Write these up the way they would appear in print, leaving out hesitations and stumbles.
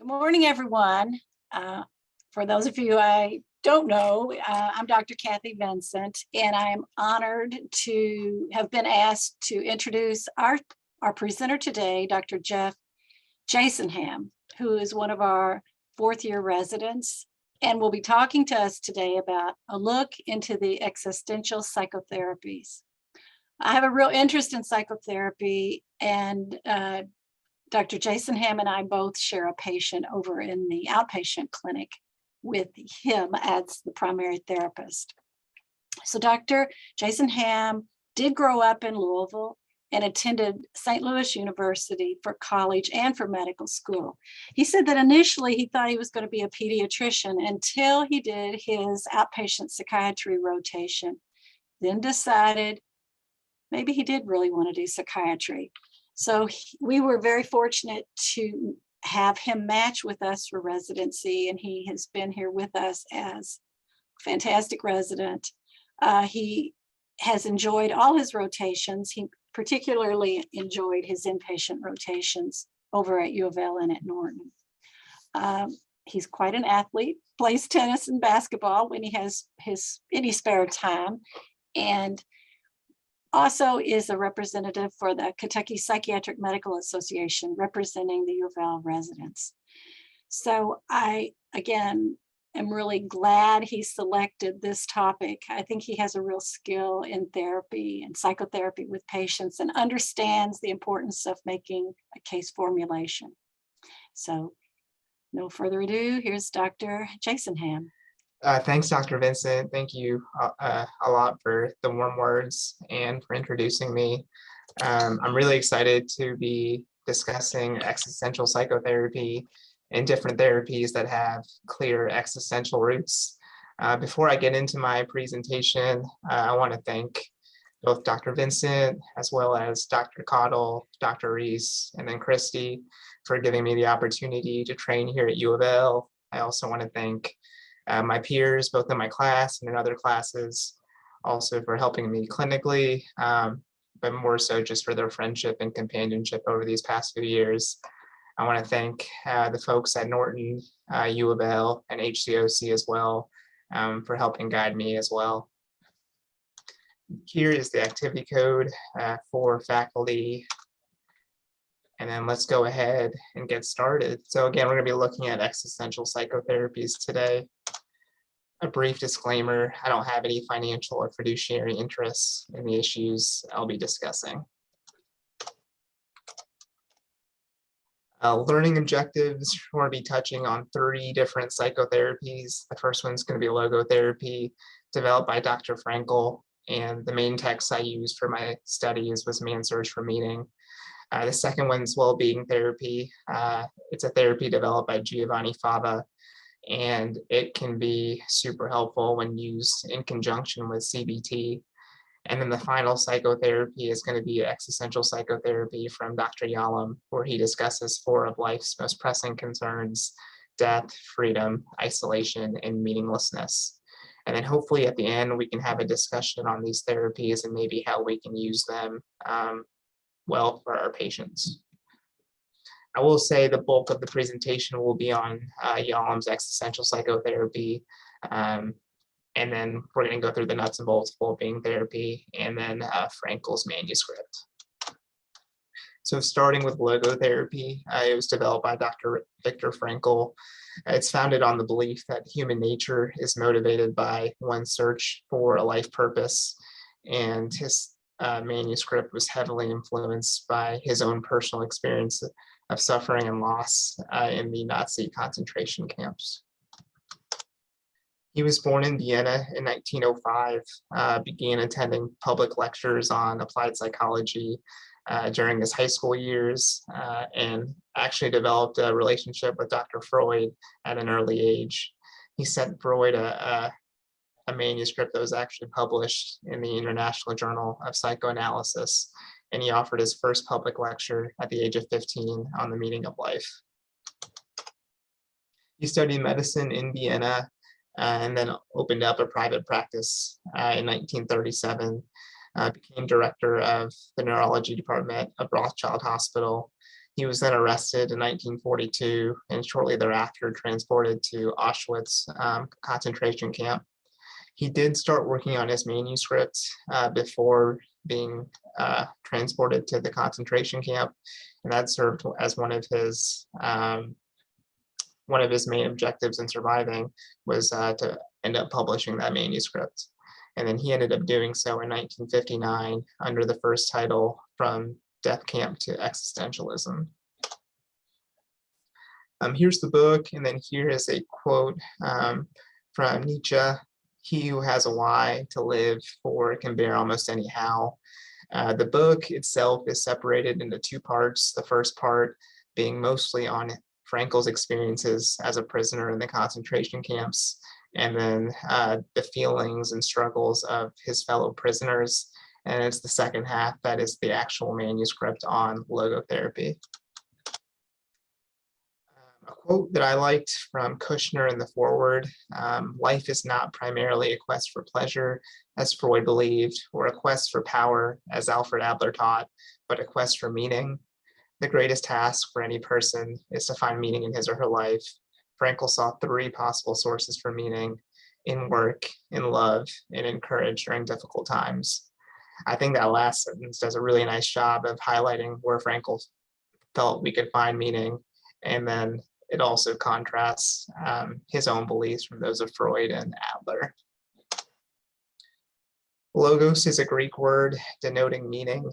Good morning, everyone. For those of you I don't know, I'm Dr. Kathy Vincent, and I'm honored to have been asked to introduce our presenter today, Dr. Jeff Jasonham, who is one of our fourth-year residents, and will be talking to us today about a look into the existential psychotherapies. I have a real interest in psychotherapy, and Dr. Jasonham and I both share a patient over in the outpatient clinic with him as the primary therapist. So Dr. Jasonham did grow up in Louisville and attended St. Louis University for college and for medical school. He said that initially he thought he was going to be a pediatrician until he did his outpatient psychiatry rotation, then decided maybe he did really want to do psychiatry. So we were very fortunate to have him match with us for residency, and he has been here with us as a fantastic resident. He has enjoyed all his rotations. He particularly enjoyed his inpatient rotations over at U of L and at Norton. He's quite an athlete, plays tennis and basketball when he has any spare time, and also is a representative for the Kentucky Psychiatric Medical Association, representing the U of L residents. So I, again, am really glad he selected this topic. I think he has a real skill in therapy and psychotherapy with patients and understands the importance of making a case formulation. So no further ado, here's Dr. Jasonham. Thanks, Dr. Vincent. Thank you a lot for the warm words and for introducing me. I'm really excited to be discussing existential psychotherapy and different therapies that have clear existential roots. Before I get into my presentation, I want to thank both Dr. Vincent as well as Dr. Cottle, Dr. Reese, and then Christy for giving me the opportunity to train here at U of L. I also want to thank my peers, both in my class and in other classes, also for helping me clinically, but more so just for their friendship and companionship over these past few years. I want to thank the folks at Norton, U of L, and HCOC as well for helping guide me as well. Here is the activity code for faculty. And then let's go ahead and get started. So again, we're going to be looking at existential psychotherapies today. A brief disclaimer, I don't have any financial or fiduciary interests in the issues I'll be discussing. Learning objectives, we're going to be touching on 3 different psychotherapies. The first one's going to be logotherapy, developed by Dr. Frankel, and the main text I used for my studies was Man's Search for Meaning. The second one's well-being therapy. It's a therapy developed by Giovanni Fava, and it can be super helpful when used in conjunction with CBT. And then the final psychotherapy is going to be existential psychotherapy from Dr. Yalom, where he discusses 4 of life's most pressing concerns: death, freedom, isolation, and meaninglessness. And then hopefully at the end, we can have a discussion on these therapies and maybe how we can use them well for our patients. I will say the bulk of the presentation will be on Yalom's existential psychotherapy, and then we're going to go through the nuts and bolts of well-being therapy, and then Frankel's manuscript. So starting with logotherapy, it was developed by Dr. Viktor Frankl. It's founded on the belief that human nature is motivated by one's search for a life purpose, and his manuscript was heavily influenced by his own personal experience of suffering and loss in the Nazi concentration camps. He was born in Vienna in 1905, began attending public lectures on applied psychology during his high school years, and actually developed a relationship with Dr. Freud at an early age. He sent Freud a manuscript that was actually published in the International Journal of Psychoanalysis, and he offered his first public lecture at the age of 15 on the meaning of life. He studied medicine in Vienna and then opened up a private practice in 1937, became director of the neurology department of Rothschild Hospital, He was then arrested in 1942 and shortly thereafter transported to Auschwitz concentration camp. He did start working on his manuscript before being transported to the concentration camp, and that served as one of his main objectives in surviving was to end up publishing that manuscript. And then he ended up doing so in 1959 under the first title, From Death Camp to Existentialism. Here's the book, and then here is a quote from Nietzsche: "He who has a why to live for can bear almost anyhow." The book itself is separated into two parts. The first part being mostly on Frankel's experiences as a prisoner in the concentration camps, and then the feelings and struggles of his fellow prisoners. And it's the second half that is the actual manuscript on logotherapy. A quote that I liked from Kushner in the foreword: "Life is not primarily a quest for pleasure, as Freud believed, or a quest for power, as Alfred Adler taught, but a quest for meaning. The greatest task for any person is to find meaning in his or her life." Frankl saw three possible sources for meaning: in work, in love, and in courage during difficult times. I think that last sentence does a really nice job of highlighting where Frankl felt we could find meaning, and then it also contrasts his own beliefs from those of Freud and Adler. Logos is a Greek word denoting meaning,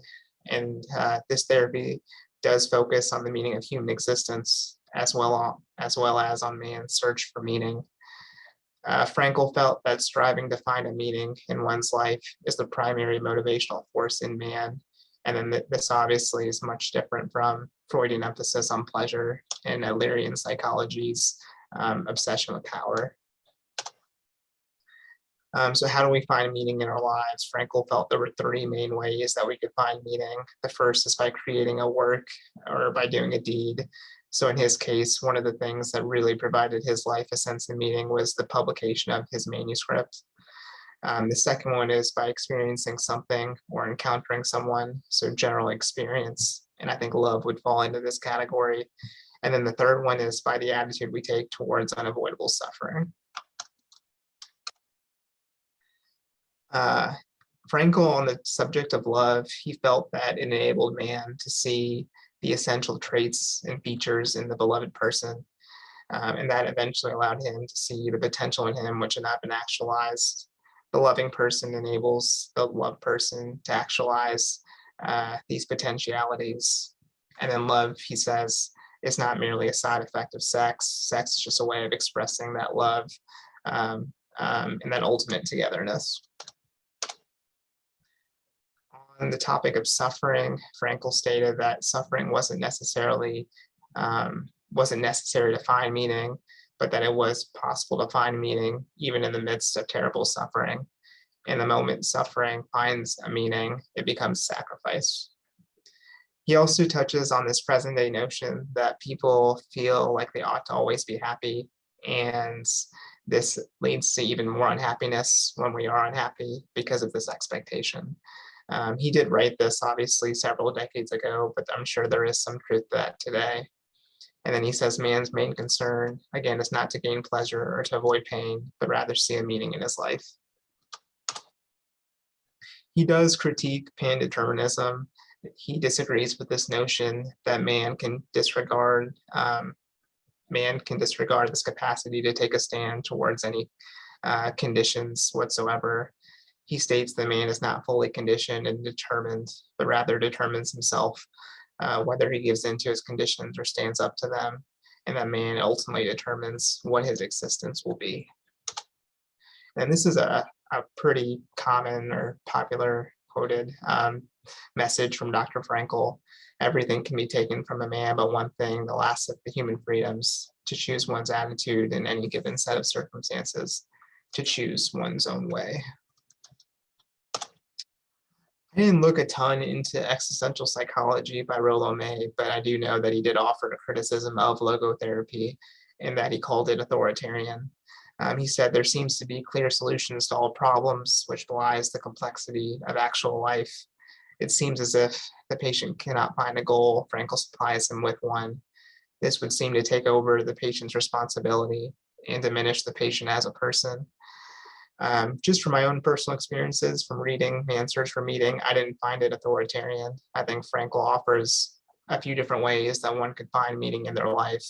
and this therapy does focus on the meaning of human existence as well as on man's search for meaning. Frankl felt that striving to find a meaning in one's life is the primary motivational force in man. And then this obviously is much different from Freudian emphasis on pleasure and Adlerian psychology's obsession with power. So how do we find meaning in our lives? Frankl felt there were three main ways that we could find meaning. The first is by creating a work or by doing a deed. So in his case, one of the things that really provided his life a sense of meaning was the publication of his manuscript. The second one is by experiencing something or encountering someone, so general experience. And I think love would fall into this category. And then the third one is by the attitude we take towards unavoidable suffering. Frankl, on the subject of love, he felt that it enabled man to see the essential traits and features in the beloved person, and that eventually allowed him to see the potential in him which had not been actualized. The loving person enables the loved person to actualize these potentialities. And then love, he says, is not merely a side effect of sex. Sex is just a way of expressing that love and that ultimate togetherness. On the topic of suffering, Frankl stated that suffering wasn't necessary to find meaning, but that it was possible to find meaning even in the midst of terrible suffering. In the moment suffering finds a meaning, it becomes sacrifice. He also touches on this present day notion that people feel like they ought to always be happy, and this leads to even more unhappiness when we are unhappy because of this expectation. He did write this obviously several decades ago, but I'm sure there is some truth to that today. And then he says man's main concern, again, is not to gain pleasure or to avoid pain, but rather see a meaning in his life. He does critique pan-determinism. He disagrees with this notion that man can disregard this capacity to take a stand towards any conditions whatsoever. He states that man is not fully conditioned and determined, but rather determines himself whether he gives in to his conditions or stands up to them, and that man ultimately determines what his existence will be. And this is a pretty common or popular quoted message from Dr. Frankl. Everything can be taken from a man, but one thing, the last of the human freedoms, to choose one's attitude in any given set of circumstances, to choose one's own way. I didn't look a ton into existential psychology by Rollo May, but I do know that he did offer a criticism of logotherapy and that he called it authoritarian. He said there seems to be clear solutions to all problems, which belies the complexity of actual life. it seems as if the patient cannot find a goal, Frankel supplies him with one. This would seem to take over the patient's responsibility and diminish the patient as a person. Just from my own personal experiences from reading answers for meeting, I didn't find it authoritarian. I think Frankel offers a few different ways that one could find meaning in their life.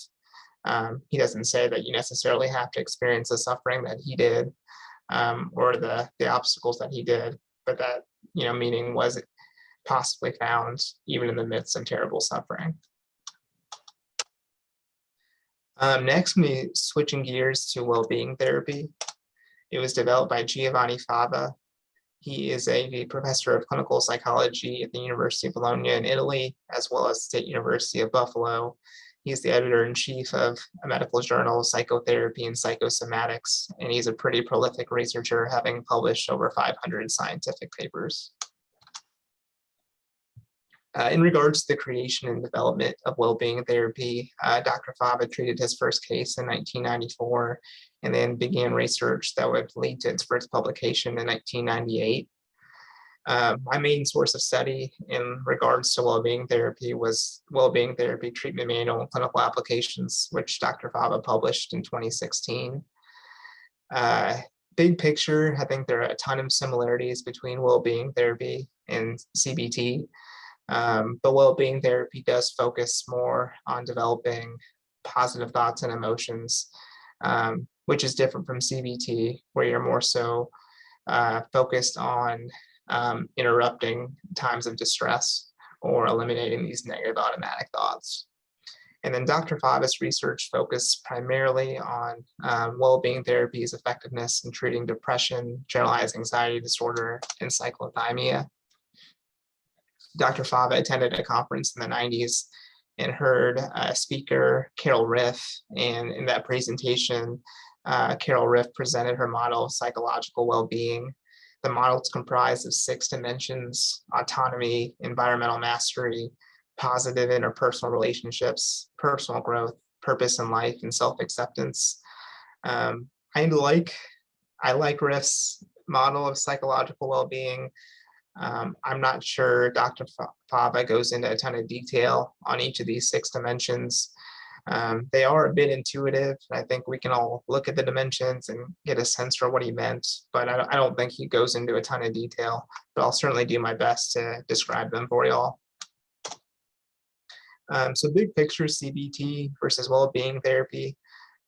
He doesn't say that you necessarily have to experience the suffering that he did, or the obstacles that he did, but that, meaning was possibly found even in the midst of terrible suffering. Next, me switching gears to well-being therapy. It was developed by Giovanni Fava. He is a professor of clinical psychology at the University of Bologna in Italy, as well as State University of Buffalo. He's the editor-in-chief of a medical journal, Psychotherapy and Psychosomatics, and he's a pretty prolific researcher, having published over 500 scientific papers. In regards to the creation and development of well-being therapy, Dr. Fava treated his first case in 1994 and then began research that would lead to its first publication in 1998. My main source of study in regards to well-being therapy was Well-Being Therapy Treatment Manual and Clinical Applications, which Dr. Fava published in 2016. Big picture, I think there are a ton of similarities between well-being therapy and CBT. But well-being therapy does focus more on developing positive thoughts and emotions, which is different from CBT, where you're more so focused on interrupting times of distress or eliminating these negative automatic thoughts. And then Dr. Fava's research focused primarily on well-being therapy's effectiveness in treating depression, generalized anxiety disorder, and cyclothymia. Dr. Fava attended a conference in the 90s and heard speaker Carol Riff. And in that presentation, Carol Riff presented her model of psychological well-being. The model is comprised of 6 dimensions: autonomy, environmental mastery, positive interpersonal relationships, personal growth, purpose in life, and self-acceptance. I like Riff's model of psychological well-being. I'm not sure Dr. Fava goes into a ton of detail on each of these 6 dimensions. They are a bit intuitive. I think we can all look at the dimensions and get a sense for what he meant, but I don't think he goes into a ton of detail, but I'll certainly do my best to describe them for y'all. So big picture CBT versus well-being therapy.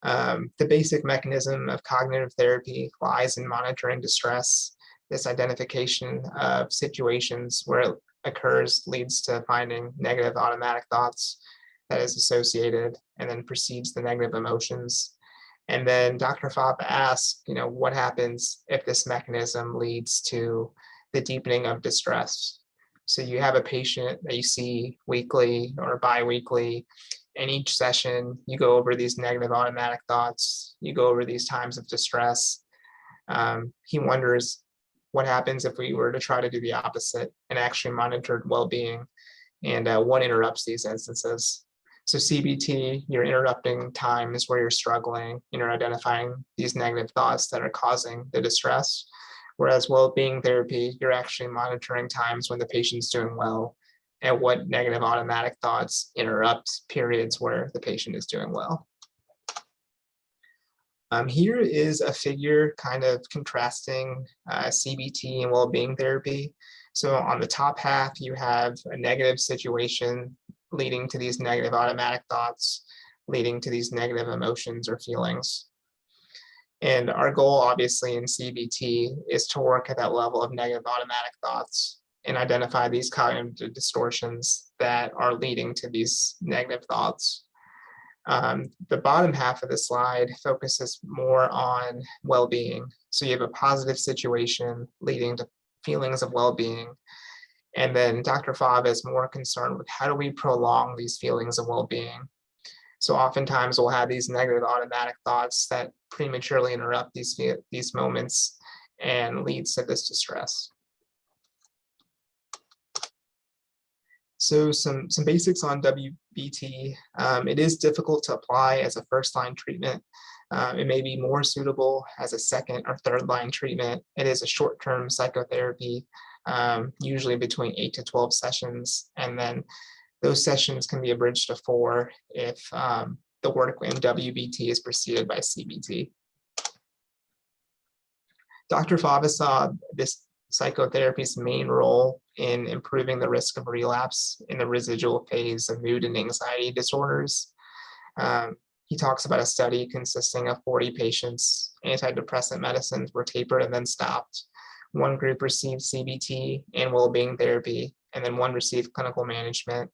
The basic mechanism of cognitive therapy lies in monitoring distress. This identification of situations where it occurs leads to finding negative automatic thoughts that is associated, and then precedes the negative emotions. And then Dr. Fava asks, what happens if this mechanism leads to the deepening of distress? So you have a patient that you see weekly or bi-weekly, and each session you go over these negative automatic thoughts, you go over these times of distress. He wonders, what happens if we were to try to do the opposite and actually monitored well-being, and what interrupts these instances? So CBT, you're interrupting times where you're struggling, you're identifying these negative thoughts that are causing the distress. Whereas well-being therapy, you're actually monitoring times when the patient's doing well and what negative automatic thoughts interrupt periods where the patient is doing well. Here is a figure kind of contrasting CBT and well-being therapy. So on the top half, you have a negative situation leading to these negative automatic thoughts, leading to these negative emotions or feelings. And our goal, obviously, in CBT is to work at that level of negative automatic thoughts and identify these cognitive distortions that are leading to these negative thoughts. The bottom half of the slide focuses more on well-being. So you have a positive situation leading to feelings of well-being. And then Dr. Fava is more concerned with how do we prolong these feelings of well-being. So oftentimes we'll have these negative automatic thoughts that prematurely interrupt these moments and leads to this distress. So some basics on WBT. It is difficult to apply as a first-line treatment. It may be more suitable as a second or third-line treatment. It is a short-term psychotherapy usually between 8 to 12 sessions. And then those sessions can be abridged to 4 if the work in WBT is preceded by CBT. Dr. Fava saw this psychotherapy's main role in improving the risk of relapse in the residual phase of mood and anxiety disorders. He talks about a study consisting of 40 patients. Antidepressant medicines were tapered and then stopped. One group received CBT and well-being therapy, and then one received clinical management.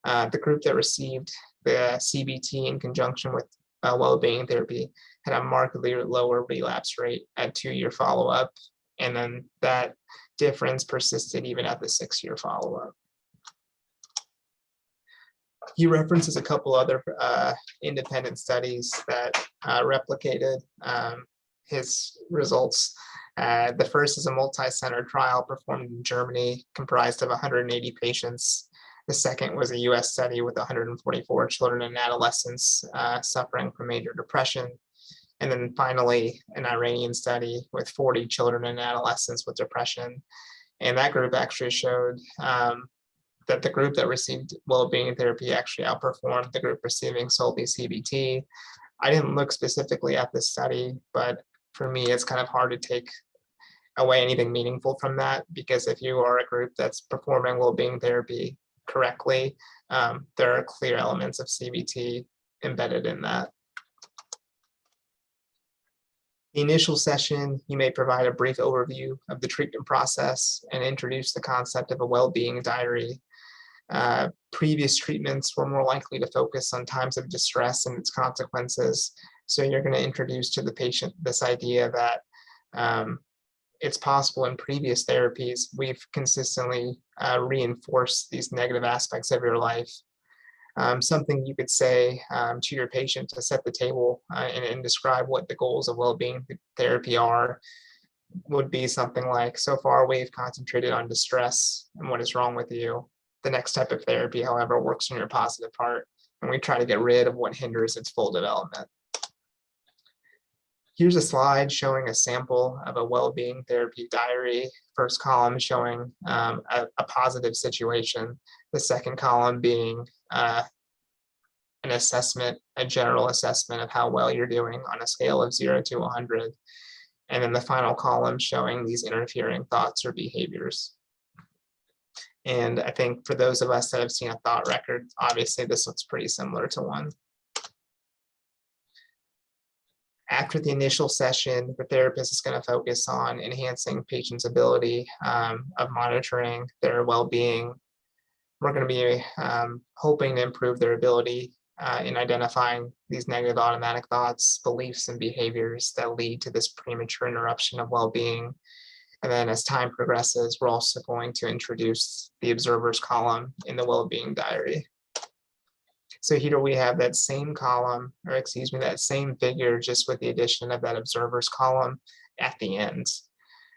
The group that received the CBT in conjunction with well-being therapy had a markedly lower relapse rate at 2-year follow-up, and then that difference persisted even at the 6-year follow-up. He references a couple other independent studies that replicated his results. The first is a multi-center trial performed in Germany, comprised of 180 patients. The second was a US study with 144 children and adolescents suffering from major depression. And then finally, an Iranian study with 40 children and adolescents with depression. And that group actually showed that the group that received well-being therapy actually outperformed the group receiving solely CBT. I didn't look specifically at this study, but for me, it's kind of hard to take away anything meaningful from that, because if you are a group that's performing well-being therapy correctly, there are clear elements of CBT embedded in that. The initial session, you may provide a brief overview of the treatment process and introduce the concept of a well-being diary. Previous treatments were more likely to focus on times of distress and its consequences. So you're going to introduce to the patient this idea that it's possible in previous therapies, we've consistently reinforced these negative aspects of your life. Something you could say to your patient to set the table and describe what the goals of well-being therapy are would be something like, so far we've concentrated on distress and what is wrong with you. The next type of therapy, however, works on your positive part, and we try to get rid of what hinders its full development. Here's a slide showing a sample of a well-being therapy diary. First column showing a positive situation. The second column being an assessment, a general assessment of how well you're doing on a scale of 0 to 100. And then the final column showing these interfering thoughts or behaviors. And I think for those of us that have seen a thought record, obviously this looks pretty similar to one. After the initial session, the therapist is going to focus on enhancing patients' ability of monitoring their well-being. We're going to be hoping to improve their ability in identifying these negative automatic thoughts, beliefs, and behaviors that lead to this premature interruption of well-being. And then as time progresses, we're also going to introduce the observers column in the well-being diary. So here we have that same column, or excuse me, that same figure, just with the addition of that observers column at the end.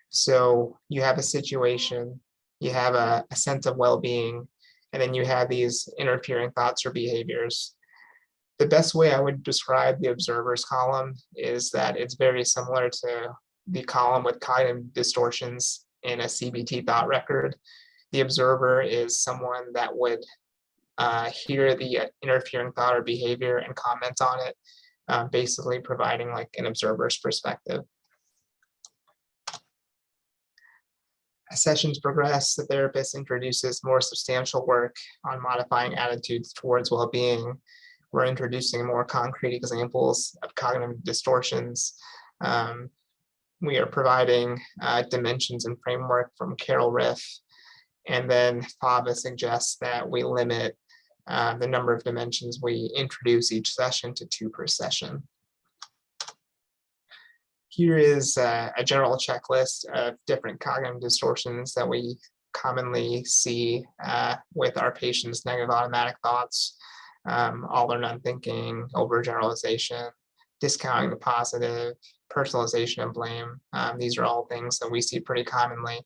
So you have a situation, you have a sense of well-being, and then you have these interfering thoughts or behaviors. The best way I would describe the observers column is that it's very similar to the column with cognitive distortions in a CBT thought record. The observer is someone that would hear the interfering thought or behavior and comment on it, basically providing like an observer's perspective. As sessions progress, the therapist introduces more substantial work on modifying attitudes towards well-being. We're introducing more concrete examples of cognitive distortions. We are providing dimensions and framework from Carol Riff. And then Fava suggests that we limit the number of dimensions we introduce each session to 2 per session. Here is a general checklist of different cognitive distortions that we commonly see with our patients' negative automatic thoughts, all or none thinking, overgeneralization, discounting the positive, personalization and blame. These are all things that we see pretty commonly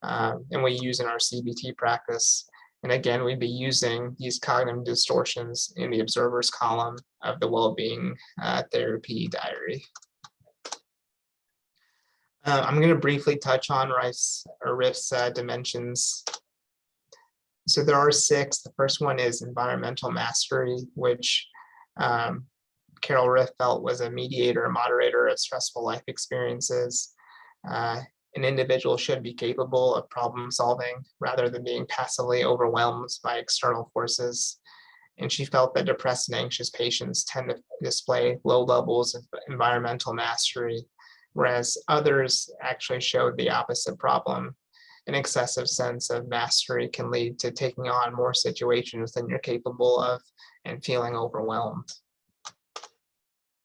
and we use in our CBT practice. And again, we'd be using these cognitive distortions in the observers column of the well-being therapy diary. I'm going to briefly touch on Riff's dimensions. So there are 6. The first one is environmental mastery, which Carol Riff felt was a mediator, a moderator of stressful life experiences. An individual should be capable of problem solving rather than being passively overwhelmed by external forces. And she felt that depressed and anxious patients tend to display low levels of environmental mastery, whereas others actually showed the opposite problem. An excessive sense of mastery can lead to taking on more situations than you're capable of and feeling overwhelmed.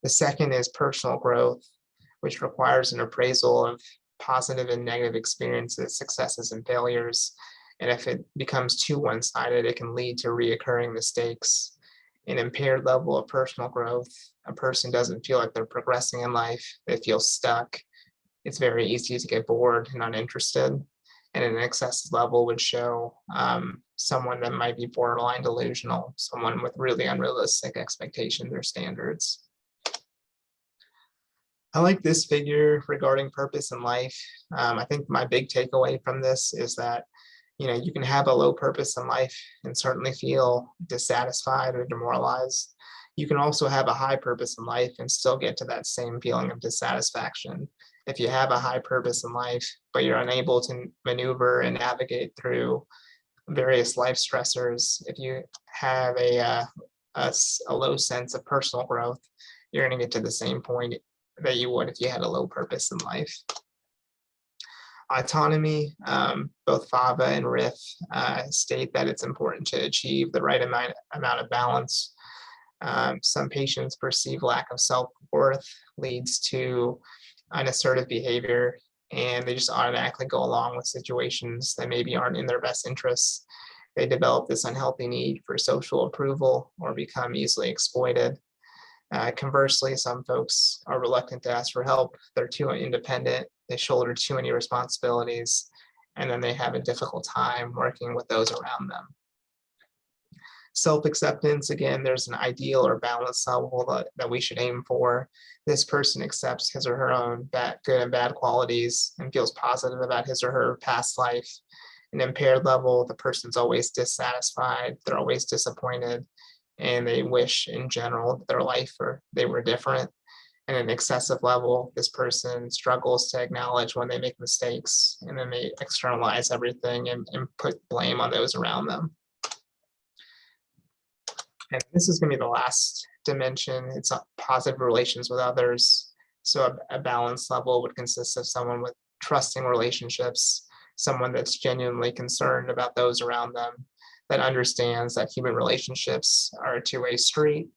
The second is personal growth, which requires an appraisal of positive and negative experiences, successes and failures. And if it becomes too one-sided, it can lead to reoccurring mistakes. An impaired level of personal growth, a person doesn't feel like they're progressing in life, they feel stuck. It's very easy to get bored and uninterested. And an excessive level would show someone that might be borderline delusional, someone with really unrealistic expectations or standards. I like this figure regarding purpose in life. I think my big takeaway from this is that, you can have a low purpose in life and certainly feel dissatisfied or demoralized. You can also have a high purpose in life and still get to that same feeling of dissatisfaction. If you have a high purpose in life, but you're unable to maneuver and navigate through various life stressors, if you have a low sense of personal growth, you're going to get to the same point that you would if you had a low purpose in life. Autonomy, both Fava and Riff state that it's important to achieve the right amount of balance. Some patients perceive lack of self-worth leads to unassertive behavior, and they just automatically go along with situations that maybe aren't in their best interests. They develop this unhealthy need for social approval or become easily exploited. Conversely, some folks are reluctant to ask for help. They're too independent. They shoulder too many responsibilities, and then they have a difficult time working with those around them. Self-acceptance, again, there's an ideal or balance level that we should aim for. This person accepts his or her own good and bad qualities and feels positive about his or her past life. An impaired level, the person's always dissatisfied, they're always disappointed, and they wish in general that their life or they were different. And an excessive level, this person struggles to acknowledge when they make mistakes, and then they externalize everything and put blame on those around them. And this is going to be the last dimension. It's positive relations with others. So a balance level would consist of someone with trusting relationships, someone that's genuinely concerned about those around them, that understands that human relationships are a two-way street.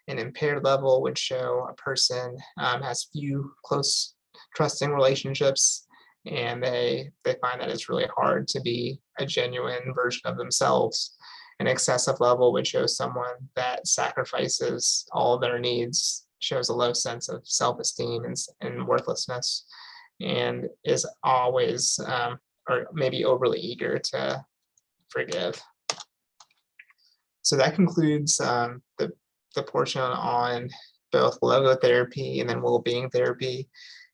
An impaired level would show a person has few close trusting relationships, and they find that it's really hard to be a genuine version of themselves. An excessive level would show someone that sacrifices all of their needs, shows a low sense of self-esteem and worthlessness, and is always or maybe overly eager to forgive. So that concludes the portion on both logotherapy and then well-being therapy.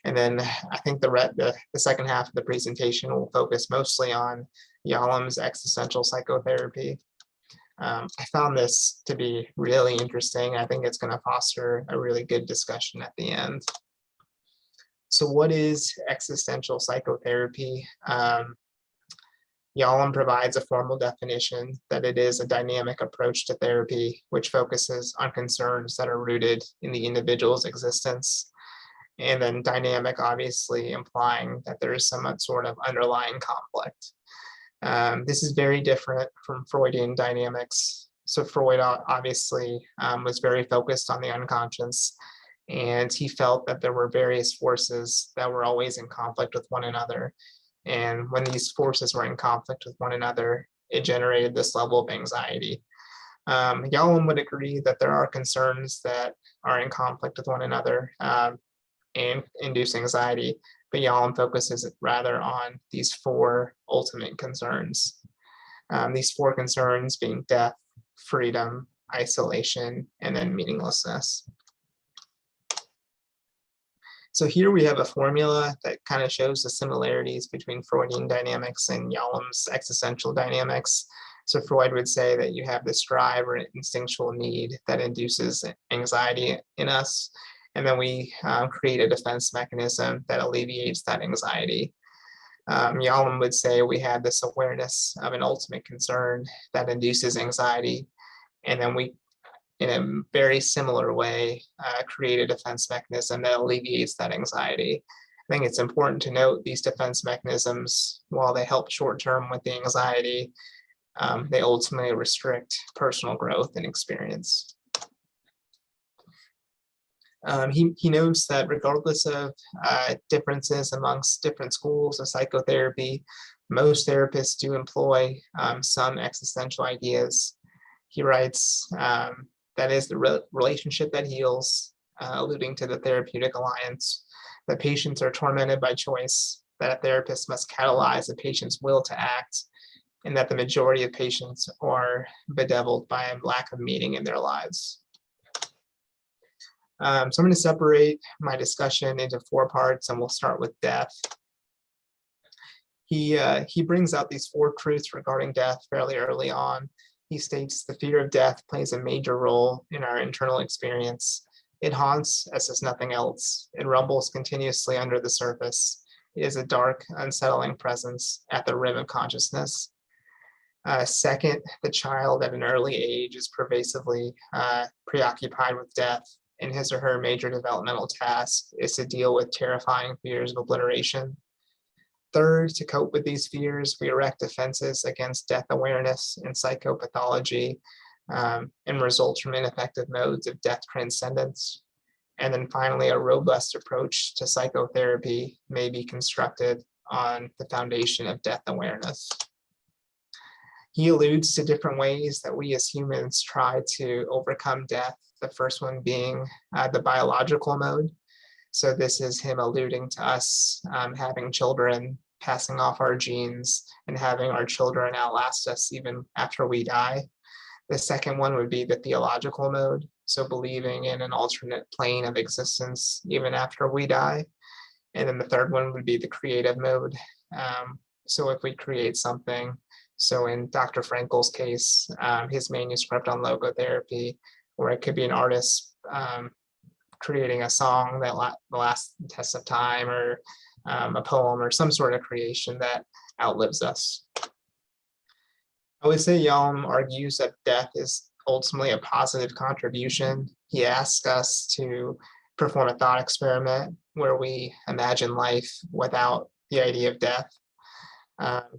And then I think the second half of the presentation will focus mostly on Yalom's existential psychotherapy. I found this to be really interesting. I think it's going to foster a really good discussion at the end. So what is existential psychotherapy? Yalom provides a formal definition that it is a dynamic approach to therapy, which focuses on concerns that are rooted in the individual's existence. And then dynamic, obviously implying that there is some sort of underlying conflict. This is very different from Freudian dynamics. So Freud obviously was very focused on the unconscious, and he felt that there were various forces that were always in conflict with one another. And when these forces were in conflict with one another, it generated this level of anxiety. Yalom would agree that there are concerns that are in conflict with one another and induce anxiety, but Yalom focuses rather on these 4 ultimate concerns. These 4 concerns being death, freedom, isolation, and then meaninglessness. So here we have a formula that kind of shows the similarities between Freudian dynamics and Yalom's existential dynamics. So Freud would say that you have this drive or instinctual need that induces anxiety in us. And then we create a defense mechanism that alleviates that anxiety. Yalom would say we have this awareness of an ultimate concern that induces anxiety. And then we, in a very similar way, create a defense mechanism that alleviates that anxiety. I think it's important to note these defense mechanisms, while they help short term with the anxiety, they ultimately restrict personal growth and experience. He notes that regardless of differences amongst different schools of psychotherapy, most therapists do employ some existential ideas. He writes, that is the relationship that heals, alluding to the therapeutic alliance, that patients are tormented by choice, that a therapist must catalyze a patient's will to act, and that the majority of patients are bedeviled by a lack of meaning in their lives. So I'm going to separate my discussion into 4 parts, and we'll start with death. He brings out these 4 truths regarding death fairly early on. He states the fear of death plays a major role in our internal experience. It haunts us as nothing else. It rumbles continuously under the surface. It is a dark, unsettling presence at the rim of consciousness. Second, the child at an early age is pervasively preoccupied with death, and his or her major developmental task is to deal with terrifying fears of obliteration. Third, to cope with these fears, we erect defenses against death awareness and psychopathology, and results from ineffective modes of death transcendence. And then finally, a robust approach to psychotherapy may be constructed on the foundation of death awareness. He alludes to different ways that we as humans try to overcome death, the first one being the biological mode. So this is him alluding to us having children, passing off our genes, and having our children outlast us even after we die. The second one would be the theological mode, so believing in an alternate plane of existence even after we die. And then the third one would be the creative mode. So if we create something, so in Dr. Frankel's case, his manuscript on logotherapy, or it could be an artist creating a song that lasts the test of time, or a poem, or some sort of creation that outlives us. I would say Yalom argues that death is ultimately a positive contribution. He asks us to perform a thought experiment where we imagine life without the idea of death.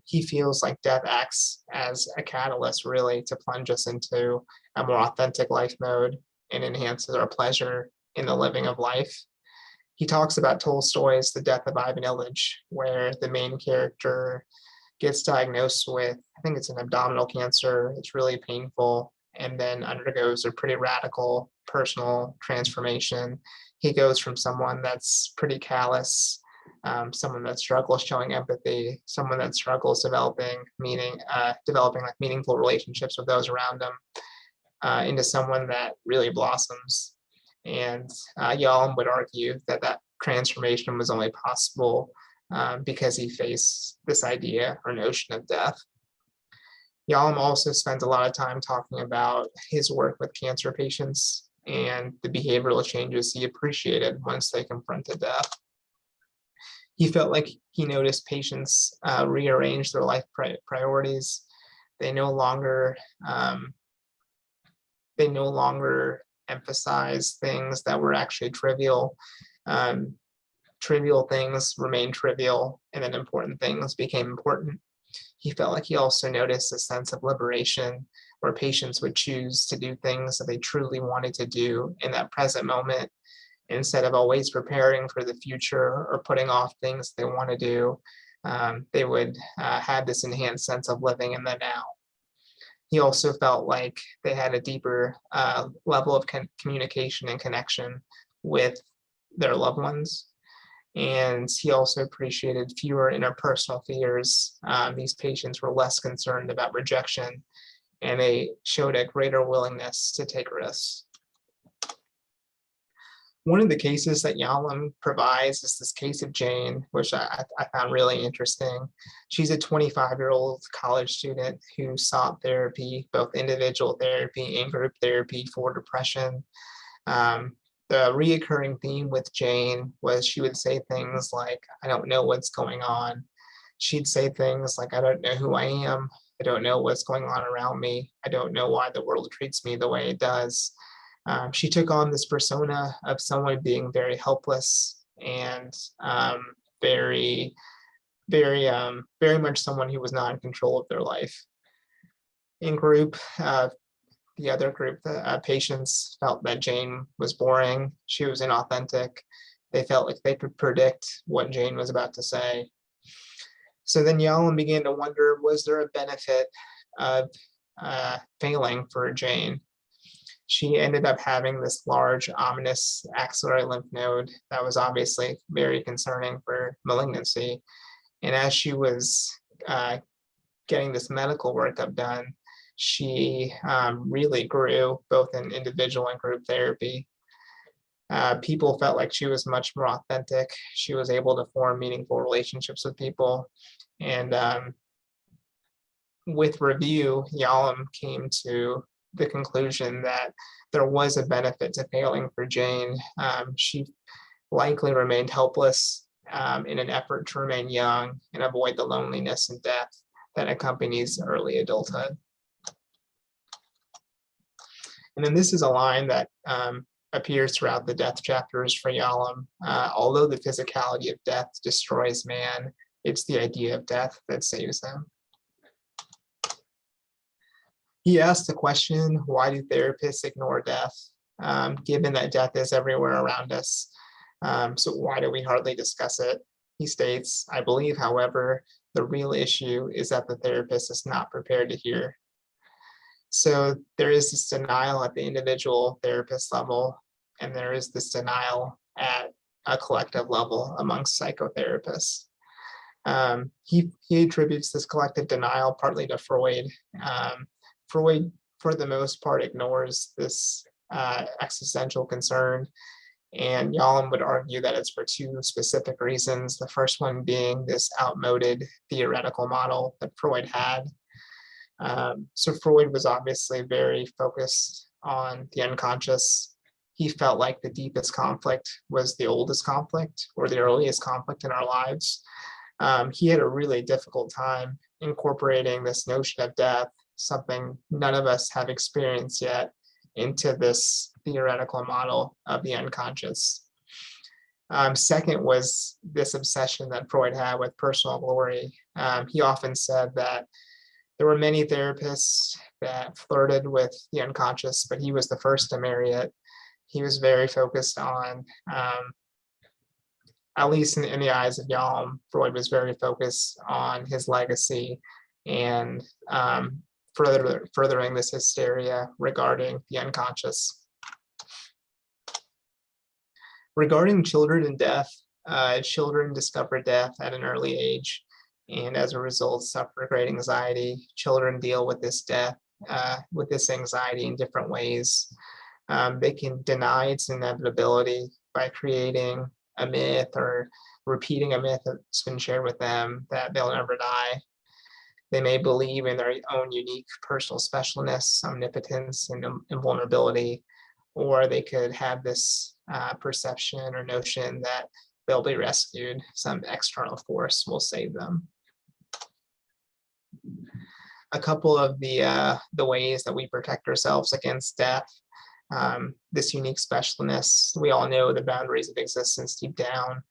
He feels like death acts as a catalyst, really, to plunge us into a more authentic life mode and enhances our pleasure in the living of life. He talks about Tolstoy's The Death of Ivan Ilyich, where the main character gets diagnosed with, I think it's an abdominal cancer. It's really painful, and then undergoes a pretty radical personal transformation. He goes from someone that's pretty callous, someone that struggles showing empathy, someone that struggles developing like meaningful relationships with those around him, into someone that really blossoms. And Yalom would argue that that transformation was only possible because he faced this idea or notion of death. Yalom also spends a lot of time talking about his work with cancer patients and the behavioral changes he appreciated once they confronted death. He felt like he noticed patients rearrange their life priorities. They no longer emphasize things that were actually trivial. Trivial things remained trivial, and then important things became important. He felt like he also noticed a sense of liberation where patients would choose to do things that they truly wanted to do in that present moment, instead of always preparing for the future or putting off things they want to do. They would have this enhanced sense of living in the now. He also felt like they had a deeper level of communication and connection with their loved ones. And he also appreciated fewer interpersonal fears. These patients were less concerned about rejection, and they showed a greater willingness to take risks. One of the cases that Yalom provides is this case of Jane, which I found really interesting. She's a 25-year-old college student who sought therapy, both individual therapy and group therapy for depression. The reoccurring theme with Jane was she would say things like, I don't know what's going on. She'd say things like, I don't know who I am. I don't know what's going on around me. I don't know why the world treats me the way it does. She took on this persona of someone being very helpless and very, very much someone who was not in control of their life. In group, the other group, the patients felt that Jane was boring. She was inauthentic. They felt like they could predict what Jane was about to say. So then Yalom began to wonder, was there a benefit of failing for Jane? She ended up having this large, ominous axillary lymph node that was obviously very concerning for malignancy. And as she was getting this medical workup done, she really grew both in individual and group therapy. People felt like she was much more authentic. She was able to form meaningful relationships with people. And with review, Yalom came to the conclusion that there was a benefit to failing for Jane. She likely remained helpless in an effort to remain young and avoid the loneliness and death that accompanies early adulthood. And then this is a line that appears throughout the death chapters for Yalom. Although the physicality of death destroys man, it's the idea of death that saves him. He asked the question, why do therapists ignore death, given that death is everywhere around us? So why do we hardly discuss it? He states, I believe, however, the real issue is that the therapist is not prepared to hear. So there is this denial at the individual therapist level, and there is this denial at a collective level amongst psychotherapists. He attributes this collective denial partly to Freud. Freud, for the most part, ignores this existential concern, and Yalom would argue that it's for two specific reasons. The first one being this outmoded theoretical model that Freud had. So Freud was obviously very focused on the unconscious. He felt like the deepest conflict was the oldest conflict or the earliest conflict in our lives. He had a really difficult time incorporating this notion of death, something none of us have experienced yet, into this theoretical model of the unconscious. Second was this obsession that Freud had with personal glory. He often said that there were many therapists that flirted with the unconscious, but he was the first to marry it. He was very focused on, at least in the eyes of Yalom, Freud was very focused on his legacy and furthering this hysteria regarding the unconscious. Regarding children and death, children discover death at an early age, and as a result, suffer great anxiety. Children deal with this death, with this anxiety in different ways. They can deny its inevitability by creating a myth or repeating a myth that's been shared with them that they'll never die. They may believe in their own unique personal specialness, omnipotence, and invulnerability, or they could have this perception or notion that they'll be rescued. Some external force will save them. A couple of the ways that we protect ourselves against death. This unique specialness, we all know the boundaries of existence deep down,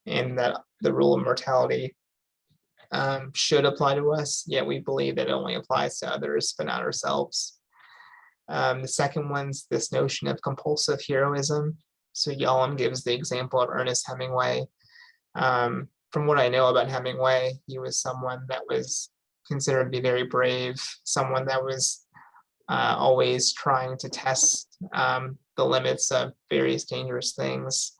and that the rule of mortality should apply to us, yet we believe that it only applies to others, but not ourselves. The second one's this notion of compulsive heroism. So Yalom gives the example of Ernest Hemingway. From what I know about Hemingway, he was someone that was considered to be very brave, someone that was always trying to test the limits of various dangerous things.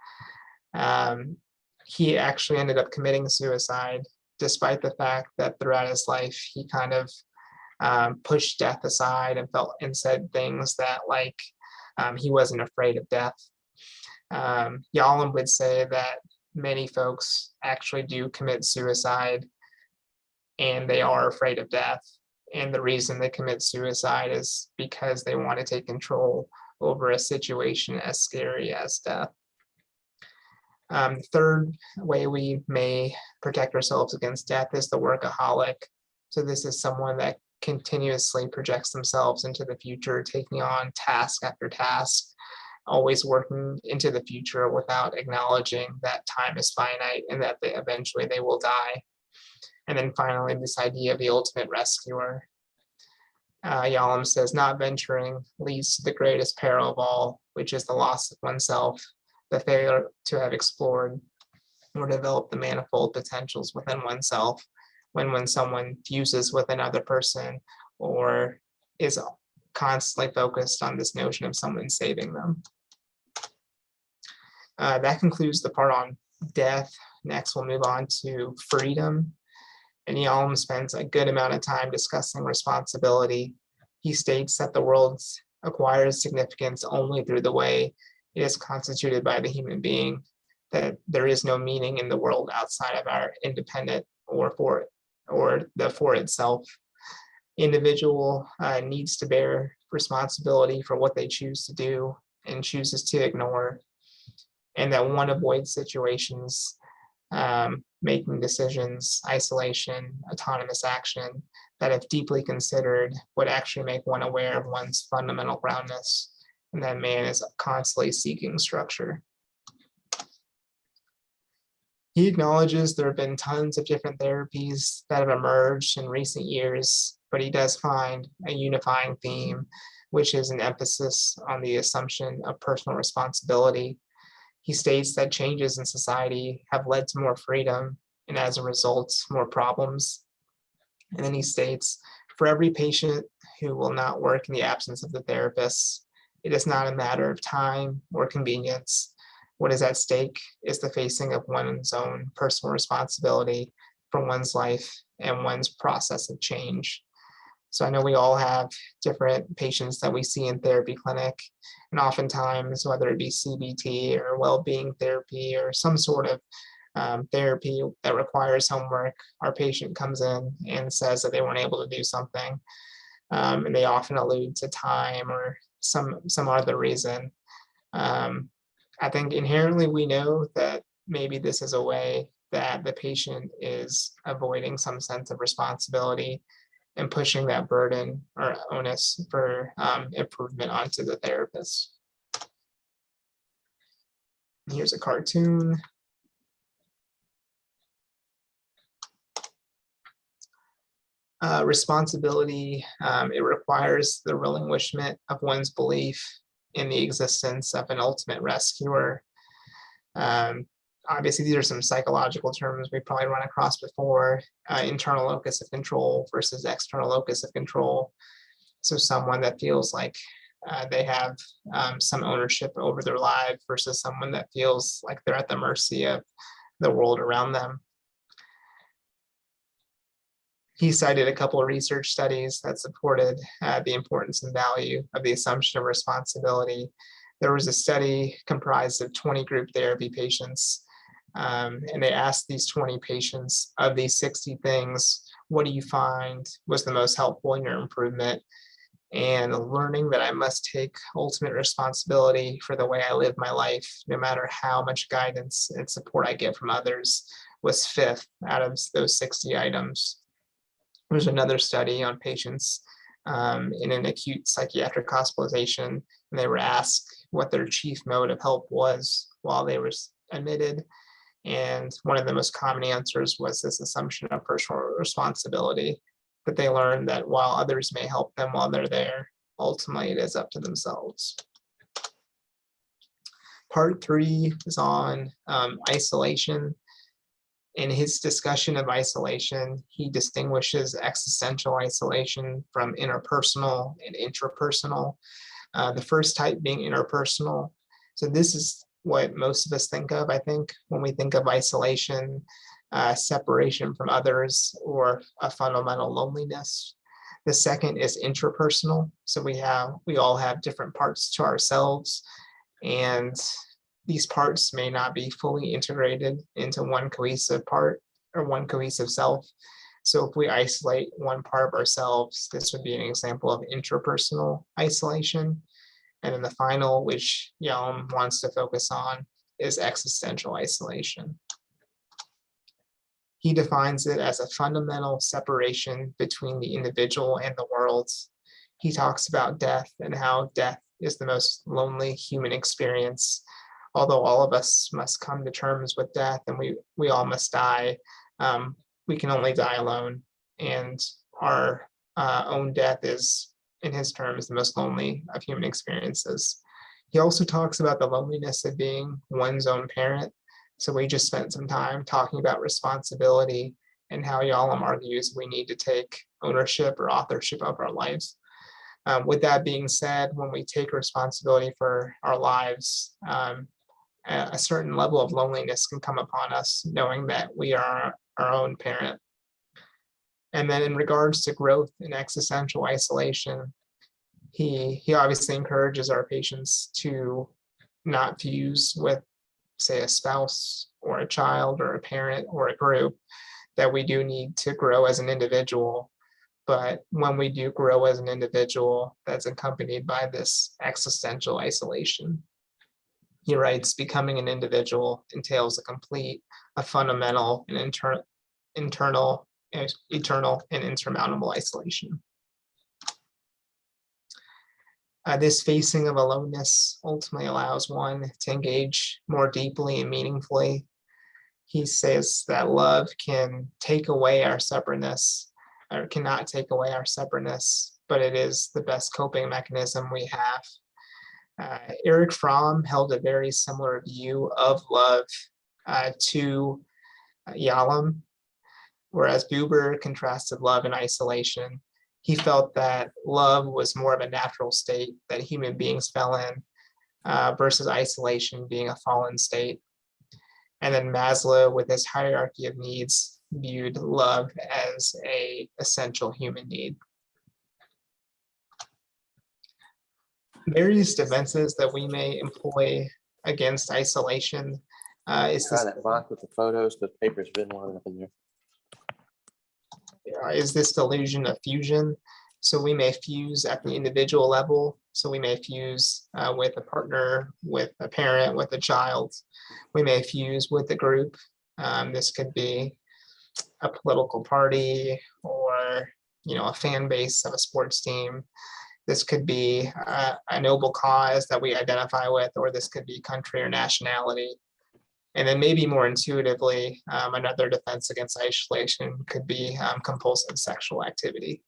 He actually ended up committing suicide, despite the fact that throughout his life, he kind of pushed death aside and said things that like he wasn't afraid of death. Yalom would say that many folks actually do commit suicide and they are afraid of death. And the reason they commit suicide is because they want to take control over a situation as scary as death. The third way we may protect ourselves against death is the workaholic. So this is someone that continuously projects themselves into the future, taking on task after task, always working into the future without acknowledging that time is finite and that eventually they will die. And then finally, this idea of the ultimate rescuer. Yalom says, not venturing leads to the greatest peril of all, which is the loss of oneself, the failure to have explored or developed the manifold potentials within oneself when someone fuses with another person or is constantly focused on this notion of someone saving them. That concludes the part on death. Next, we'll move on to freedom. And Yalom spends a good amount of time discussing responsibility. He states that the world acquires significance only through the way it is constituted by the human being, that there is no meaning in the world outside of our independent or the for itself. Individual needs to bear responsibility for what they choose to do and chooses to ignore, and that one avoids situations, making decisions, isolation, autonomous action that, if deeply considered, would actually make one aware of one's fundamental groundness, and that man is constantly seeking structure. He acknowledges there have been tons of different therapies that have emerged in recent years, but he does find a unifying theme, which is an emphasis on the assumption of personal responsibility. He states that changes in society have led to more freedom and, as a result, more problems. And then he states, for every patient who will not work in the absence of the therapist, it is not a matter of time or convenience. What is at stake is the facing of one's own personal responsibility for one's life and one's process of change. So I know we all have different patients that we see in therapy clinic, and oftentimes, whether it be CBT or well-being therapy or some sort of therapy that requires homework, our patient comes in and says that they weren't able to do something, and they often allude to time or some other reason. I think inherently we know that maybe this is a way that the patient is avoiding some sense of responsibility and pushing that burden or onus for improvement onto the therapist. Here's a cartoon. Responsibility, it requires the relinquishment of one's belief in the existence of an ultimate rescuer. Obviously, these are some psychological terms we probably run across before, internal locus of control versus external locus of control. So someone that feels like they have some ownership over their life versus someone that feels like they're at the mercy of the world around them. He cited a couple of research studies that supported the importance and value of the assumption of responsibility. There was a study comprised of 20 group therapy patients, and they asked these 20 patients, of these 60 things, what do you find was the most helpful in your improvement? And learning that I must take ultimate responsibility for the way I live my life, no matter how much guidance and support I get from others, was fifth out of those 60 items. There's another study on patients in an acute psychiatric hospitalization, and they were asked what their chief mode of help was while they were admitted. And one of the most common answers was this assumption of personal responsibility, that they learned that while others may help them while they're there, ultimately it is up to themselves. Part 3 is on isolation. In his discussion of isolation, he distinguishes existential isolation from interpersonal and intrapersonal. The first type being interpersonal. So this is what most of us think of, I think, when we think of isolation, separation from others, or a fundamental loneliness. The second is intrapersonal. So we all have different parts to ourselves, and these parts may not be fully integrated into one cohesive part or one cohesive self. So if we isolate one part of ourselves, this would be an example of interpersonal isolation. And then the final, which Yalom wants to focus on, is existential isolation. He defines it as a fundamental separation between the individual and the world. He talks about death and how death is the most lonely human experience. Although all of us must come to terms with death and we all must die, we can only die alone. And our own death is, in his terms, the most lonely of human experiences. He also talks about the loneliness of being one's own parent. So we just spent some time talking about responsibility and how Yalom argues we need to take ownership or authorship of our lives. With that being said, when we take responsibility for our lives, a certain level of loneliness can come upon us, knowing that we are our own parent. And then in regards to growth and existential isolation, he obviously encourages our patients to not fuse with, say, a spouse or a child or a parent or a group, that we do need to grow as an individual. But when we do grow as an individual, that's accompanied by this existential isolation. He writes, becoming an individual entails a fundamental and internal, eternal, and insurmountable isolation. This facing of aloneness ultimately allows one to engage more deeply and meaningfully. He says that love can take away our separateness, or cannot take away our separateness, but it is the best coping mechanism we have. Erich Fromm held a very similar view of love to Yalom, whereas Buber contrasted love and isolation. He felt that love was more of a natural state that human beings fell in, versus isolation being a fallen state. And then Maslow, with his hierarchy of needs, viewed love as an essential human need. Various defenses that we may employ against isolation is Try that box with the photos, the paper's been long up in there. Is this delusion of fusion. So we may fuse at the individual level. So we may fuse with a partner, with a parent, with a child. We may fuse with a group. This could be a political party or, a fan base of a sports team. This could be a noble cause that we identify with, or this could be country or nationality. And then maybe more intuitively, another defense against isolation could be compulsive sexual activity.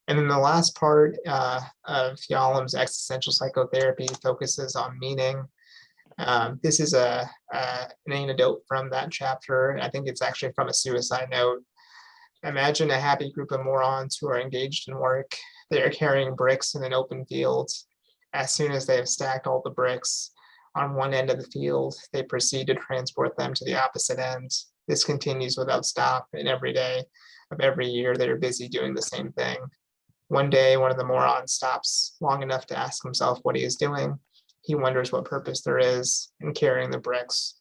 And then the last part of Yalom's existential psychotherapy focuses on meaning. This is an anecdote from that chapter. I think it's actually from a suicide note. Imagine a happy group of morons who are engaged in work. They are carrying bricks in an open field. As soon as they have stacked all the bricks on one end of the field, they proceed to transport them to the opposite end. This continues without stop, and every day of every year, they are busy doing the same thing. One day, one of the morons stops long enough to ask himself what he is doing. He wonders what purpose there is in carrying the bricks.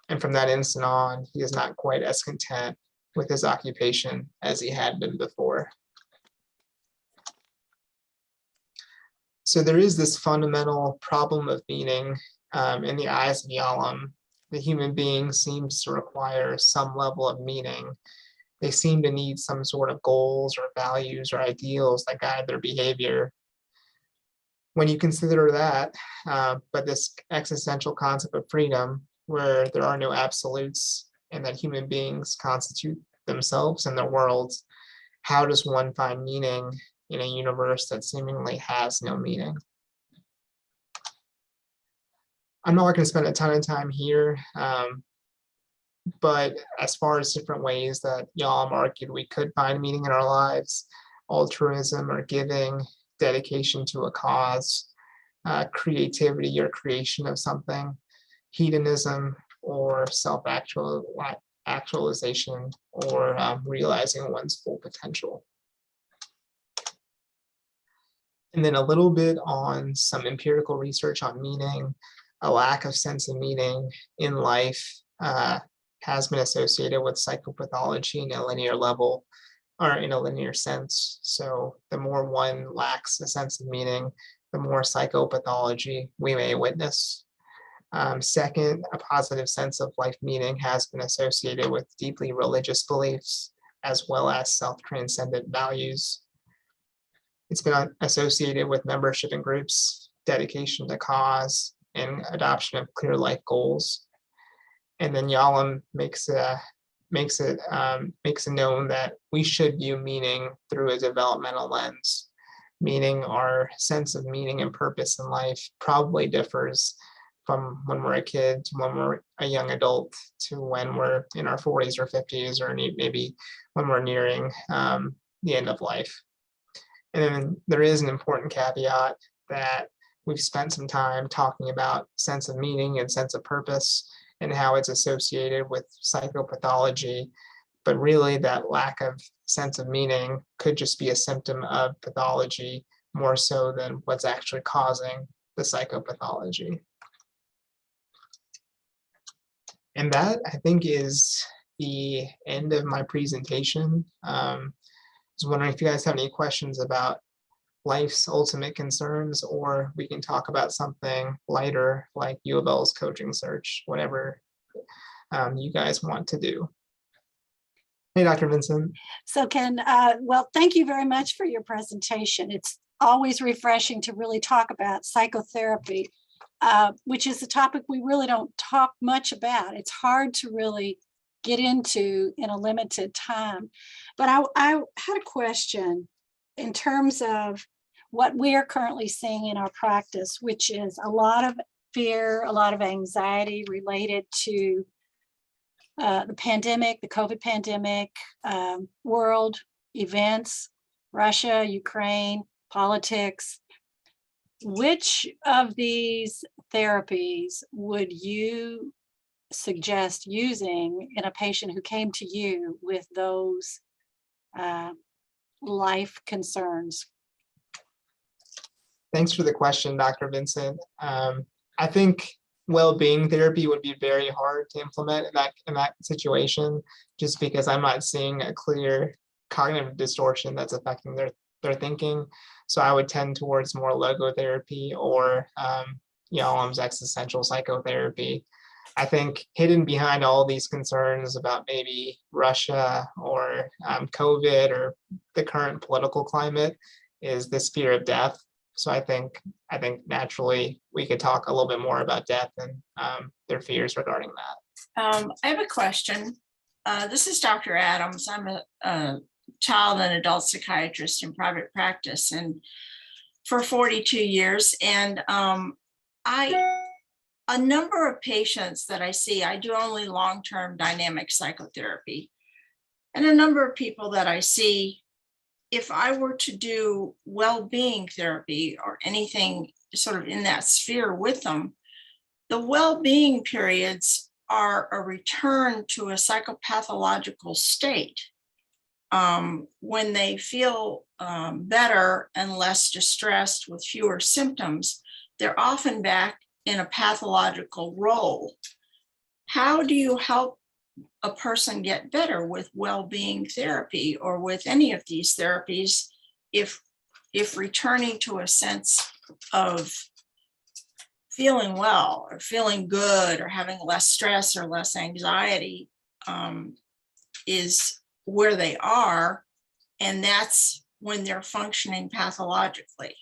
And from that instant on, he is not quite as content with his occupation as he had been before. So there is this fundamental problem of meaning in the eyes of Yalom. The human being seems to require some level of meaning. They seem to need some sort of goals or values or ideals that guide their behavior. When you consider that, but this existential concept of freedom, where there are no absolutes and that human beings constitute themselves and their worlds, how does one find meaning in a universe that seemingly has no meaning? I'm not going to spend a ton of time here, but as far as different ways that Yalom argued we could find meaning in our lives, altruism or giving, dedication to a cause, creativity or creation of something, hedonism or self-actualization, or realizing one's full potential. And then a little bit on some empirical research on meaning. A lack of sense of meaning in life has been associated with psychopathology in a linear level or in a linear sense. So the more one lacks a sense of meaning, the more psychopathology we may witness. Second, a positive sense of life meaning has been associated with deeply religious beliefs as well as self-transcendent values. It's been associated with membership in groups, dedication to cause, and adoption of clear life goals. And then Yalom makes it known that we should view meaning through a developmental lens, meaning our sense of meaning and purpose in life probably differs from when we're a kid to when we're a young adult to when we're in our 40s or 50s or maybe when we're nearing the end of life. And then there is an important caveat that we've spent some time talking about sense of meaning and sense of purpose and how it's associated with psychopathology. But really that lack of sense of meaning could just be a symptom of pathology more so than what's actually causing the psychopathology. And that, I think, is the end of my presentation. I was wondering if you guys have any questions about life's ultimate concerns, or we can talk about something lighter like U of L's coaching search, whatever you guys want to do. Hey, Dr. Vincent. So well, thank you very much for your presentation. It's always refreshing to really talk about psychotherapy, which is a topic we really don't talk much about. It's hard to really get into in a limited time. But I had a question in terms of what we are currently seeing in our practice, which is a lot of fear, a lot of anxiety related to the pandemic, the COVID pandemic, world events, Russia, Ukraine, politics. Which of these therapies would you suggest using in a patient who came to you with those life concerns? Thanks for the question, Dr. Vincent. I think well-being therapy would be very hard to implement in that situation, just because I'm not seeing a clear cognitive distortion that's affecting their thinking. So I would tend towards more logotherapy or Yalom's existential psychotherapy. I think hidden behind all these concerns about maybe Russia or COVID or the current political climate is this fear of death. So I think naturally we could talk a little bit more about death and their fears regarding that. I have a question. This is Dr. Adams. I'm a child and adult psychiatrist in private practice and for 42 years. And a number of patients that I see, I do only long-term dynamic psychotherapy. And a number of people that I see, if I were to do well-being therapy or anything sort of in that sphere with them, the well-being periods are a return to a psychopathological state. When they feel better and less distressed with fewer symptoms, they're often back in a pathological role. How do you help a person get better with well-being therapy or with any of these therapies if returning to a sense of feeling well or feeling good or having less stress or less anxiety is where they are, and that's when they're functioning pathologically?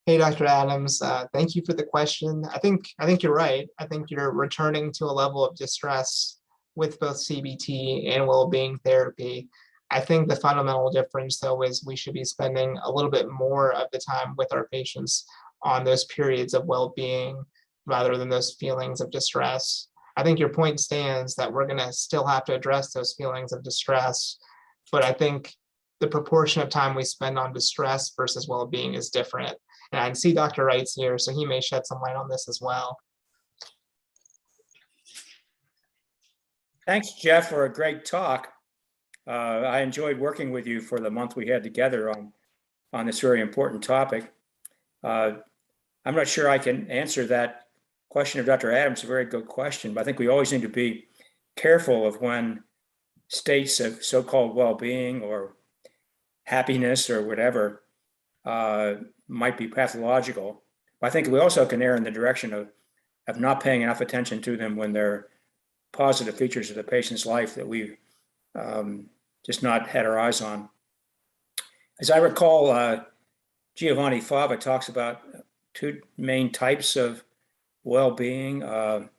Hey, Dr. Adams, thank you for the question. I think you're right. I think you're returning to a level of distress with both CBT and well-being therapy. I think the fundamental difference, though, is we should be spending a little bit more of the time with our patients on those periods of well-being rather than those feelings of distress. I think your point stands that we're going to still have to address those feelings of distress, but I think the proportion of time we spend on distress versus well-being is different. And I see Dr. Wright's here, so he may shed some light on this as well. Thanks, Jeff, for a great talk. I enjoyed working with you for the month we had together on on this very important topic. I'm not sure I can answer that question of Dr. Adams, a very good question, but I think we always need to be careful of when states of so-called well-being or happiness or whatever might be pathological. But I think we also can err in the direction of not paying enough attention to them when they're positive features of the patient's life that we've just not had our eyes on. As I recall, Giovanni Fava talks about two main types of well-being, the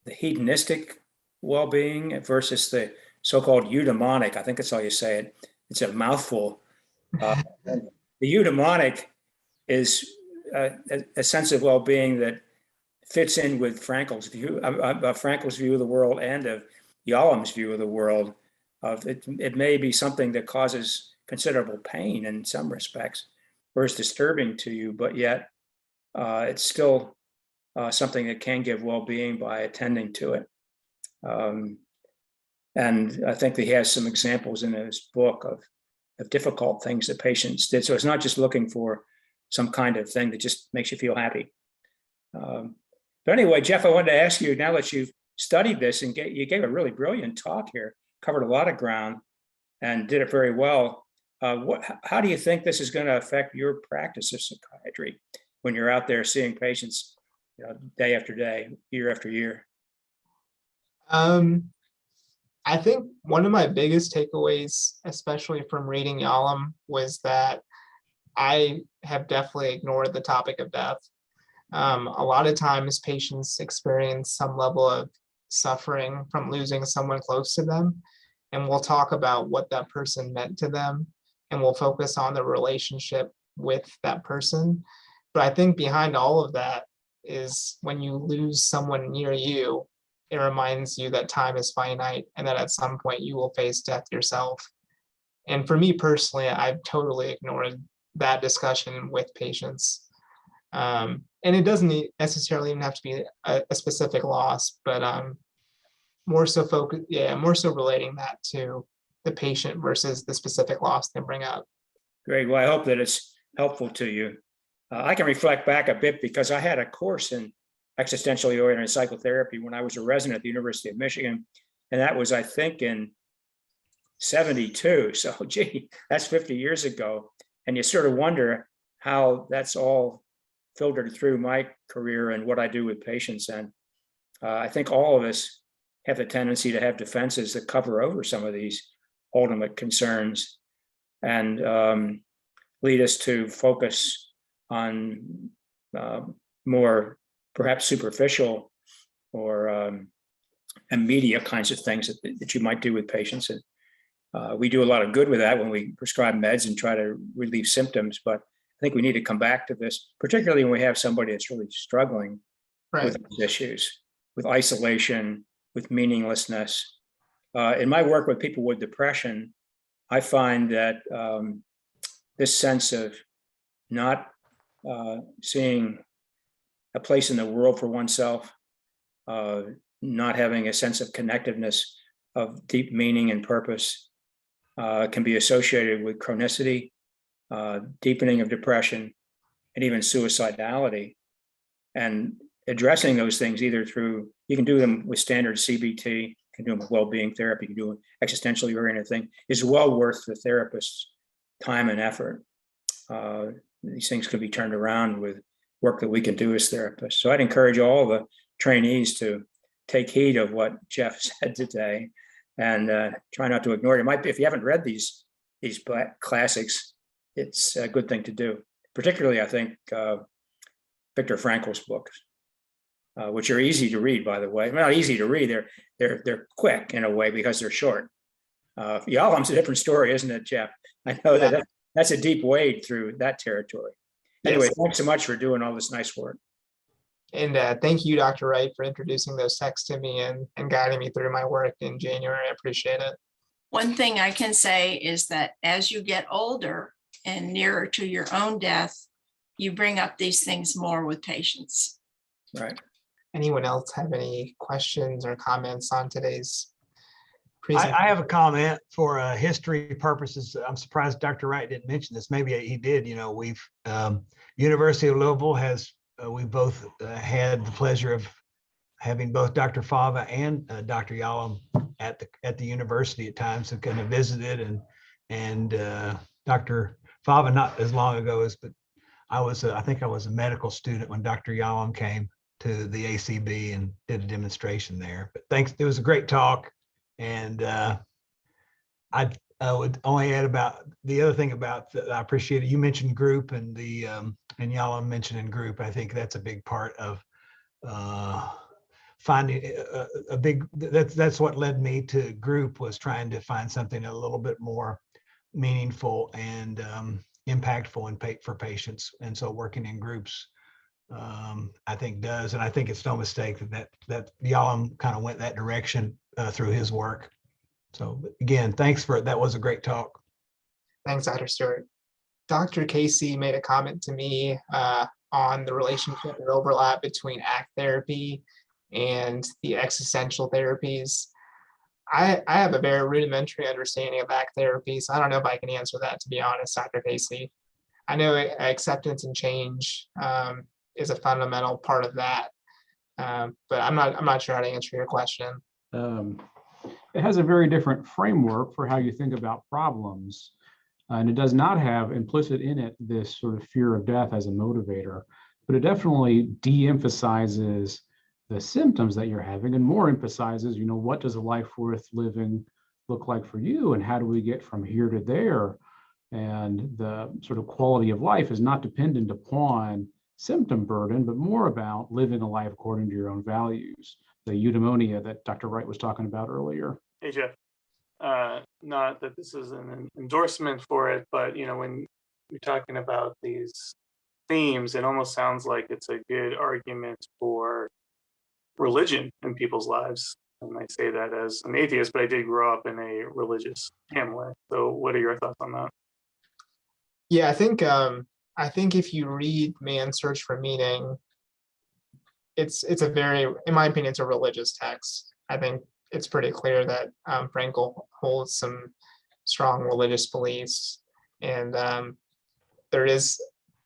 hedonistic well-being versus the so-called eudaimonic. I think that's how you say it. It's a mouthful. The eudaimonic is a sense of well-being that fits in with Frankl's view of the world and of Yalom's view of the world. It may be something that causes considerable pain in some respects, or is disturbing to you, but yet it's still something that can give well-being by attending to it. And I think that he has some examples in his book of difficult things that patients did. So it's not just looking for some kind of thing that just makes you feel happy. But anyway, Jeff, I wanted to ask you, now that you've studied this and you gave a really brilliant talk here, covered a lot of ground and did it very well. How do you think this is going to affect your practice of psychiatry when you're out there seeing patients, day after day, year after year? I think one of my biggest takeaways, especially from reading Yalom, was that I have definitely ignored the topic of death. A lot of times patients experience some level of suffering from losing someone close to them, and we'll talk about what that person meant to them, and we'll focus on the relationship with that person. But I think behind all of that is when you lose someone near you, it reminds you that time is finite and that at some point you will face death yourself. And for me personally, I've totally ignored that discussion with patients. And it doesn't necessarily even have to be a specific loss, but more so relating that to the patient versus the specific loss they bring up. Great. Well, I hope that it's helpful to you. I can reflect back a bit because I had a course in existentially oriented psychotherapy when I was a resident at the University of Michigan. And that was, I think, in 72. So, gee, that's 50 years ago. And you sort of wonder how that's all filtered through my career and what I do with patients. And I think all of us have the tendency to have defenses that cover over some of these ultimate concerns and lead us to focus on more perhaps superficial or immediate kinds of things that you might do with patients. And we do a lot of good with that when we prescribe meds and try to relieve symptoms, but I think we need to come back to this, particularly when we have somebody that's really struggling with these issues, with isolation, with meaninglessness. In my work with people with depression, I find that this sense of not seeing a place in the world for oneself, not having a sense of connectiveness, of deep meaning and purpose, can be associated with chronicity, deepening of depression, and even suicidality. And addressing those things either through, you can do them with standard CBT, you can do them with well-being therapy, you can do an existentially oriented thing, is well worth the therapist's time and effort. These things can be turned around with work that we can do as therapists. So I'd encourage all the trainees to take heed of what Jeff said today and try not to ignore it. It might be, if you haven't read these classics, it's a good thing to do. Particularly, I think, Viktor Frankl's books, which are easy to read, by the way. Not easy to read, they're quick in a way because they're short. Yalom's a different story, isn't it, Jeff? I know that's a deep wade through that territory. Anyway, thanks so much for doing all this nice work. And thank you, Dr. Wright, for introducing those texts to me and guiding me through my work in January. I appreciate it. One thing I can say is that as you get older and nearer to your own death, you bring up these things more with patients. Right. Anyone else have any questions or comments on today's I have a comment for history purposes. I'm surprised Dr. Wright didn't mention this. Maybe he did. You know, we've University of Louisville has we both had the pleasure of having both Dr. Fava and Dr. Yalom at the university at times, and kind of visited, and Dr. Fava not as long ago as, but I think I was a medical student when Dr. Yalom came to the ACB and did a demonstration there. But thanks, it was a great talk. And I would only add about the other thing about I appreciate it. You mentioned group and and Yalom mentioned group. I think that's a big part of finding a big, that's what led me to group, was trying to find something a little bit more meaningful and impactful for patients. And so working in groups, I think does, and I think it's no mistake that Yalom kind of went that direction through his work. So again, thanks for it. That was a great talk. Thanks, Dr. Stewart. Dr. Casey made a comment to me on the relationship and overlap between ACT therapy and the existential therapies. I have a very rudimentary understanding of ACT therapy, so I don't know if I can answer that, to be honest, Dr. Casey. I know acceptance and change is a fundamental part of that, but I'm not sure how to answer your question. It has a very different framework for how you think about problems. And it does not have implicit in it this sort of fear of death as a motivator, but it definitely de-emphasizes the symptoms that you're having and more emphasizes, you know, what does a life worth living look like for you, and how do we get from here to there? And the sort of quality of life is not dependent upon symptom burden, but more about living a life according to your own values, the eudaimonia that Dr. Wright was talking about earlier. Hey, Jeff. Not that this is an endorsement for it, but you know, when you're talking about these themes, it almost sounds like it's a good argument for religion in people's lives. And I say that as an atheist, but I did grow up in a religious family. So what are your thoughts on that? Yeah, I think if you read Man's Search for Meaning, it's a very, in my opinion, it's a religious text. I think it's pretty clear that Frankl holds some strong religious beliefs, and there is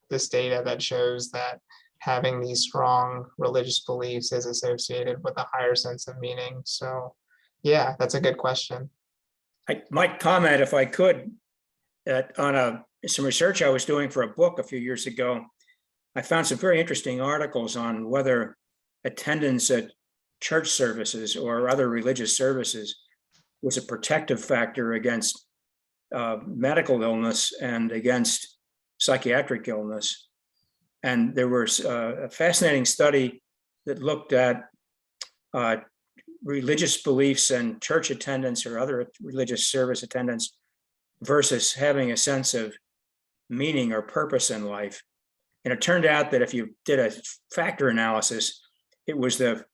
this data that shows that having these strong religious beliefs is associated with a higher sense of meaning. So yeah, that's a good question. I might comment, if I could, that on some research I was doing for a book a few years ago, I found some very interesting articles on whether attendance at church services or other religious services was a protective factor against medical illness and against psychiatric illness. And there was a fascinating study that looked at religious beliefs and church attendance or other religious service attendance versus having a sense of meaning or purpose in life. And it turned out that if you did a factor analysis, it was the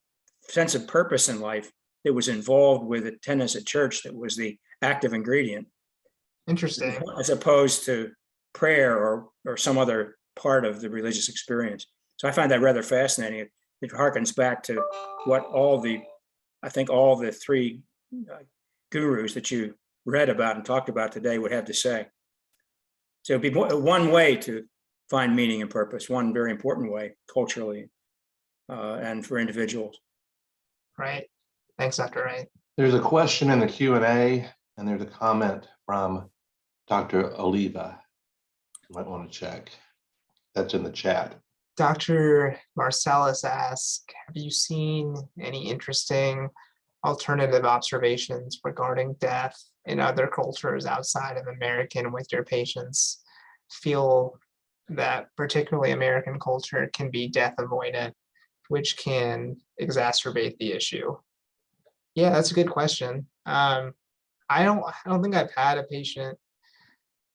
sense of purpose in life that was involved with attendance at church that was the active ingredient. Interesting. As opposed to prayer or some other part of the religious experience. So I find that rather fascinating. It harkens back to what I think all the three gurus that you read about and talked about today would have to say. So it'd be one way to find meaning and purpose, one very important way culturally and for individuals. Right. Thanks, Dr. Wright. There's a question in the Q&A, and there's a comment from Dr. Oliva. You might want to check. That's in the chat. Dr. Marcellus asks, have you seen any interesting alternative observations regarding death in other cultures outside of American with your patients? Feel that particularly American culture can be death avoidant, which can exacerbate the issue? Yeah, that's a good question. I don't think I've had a patient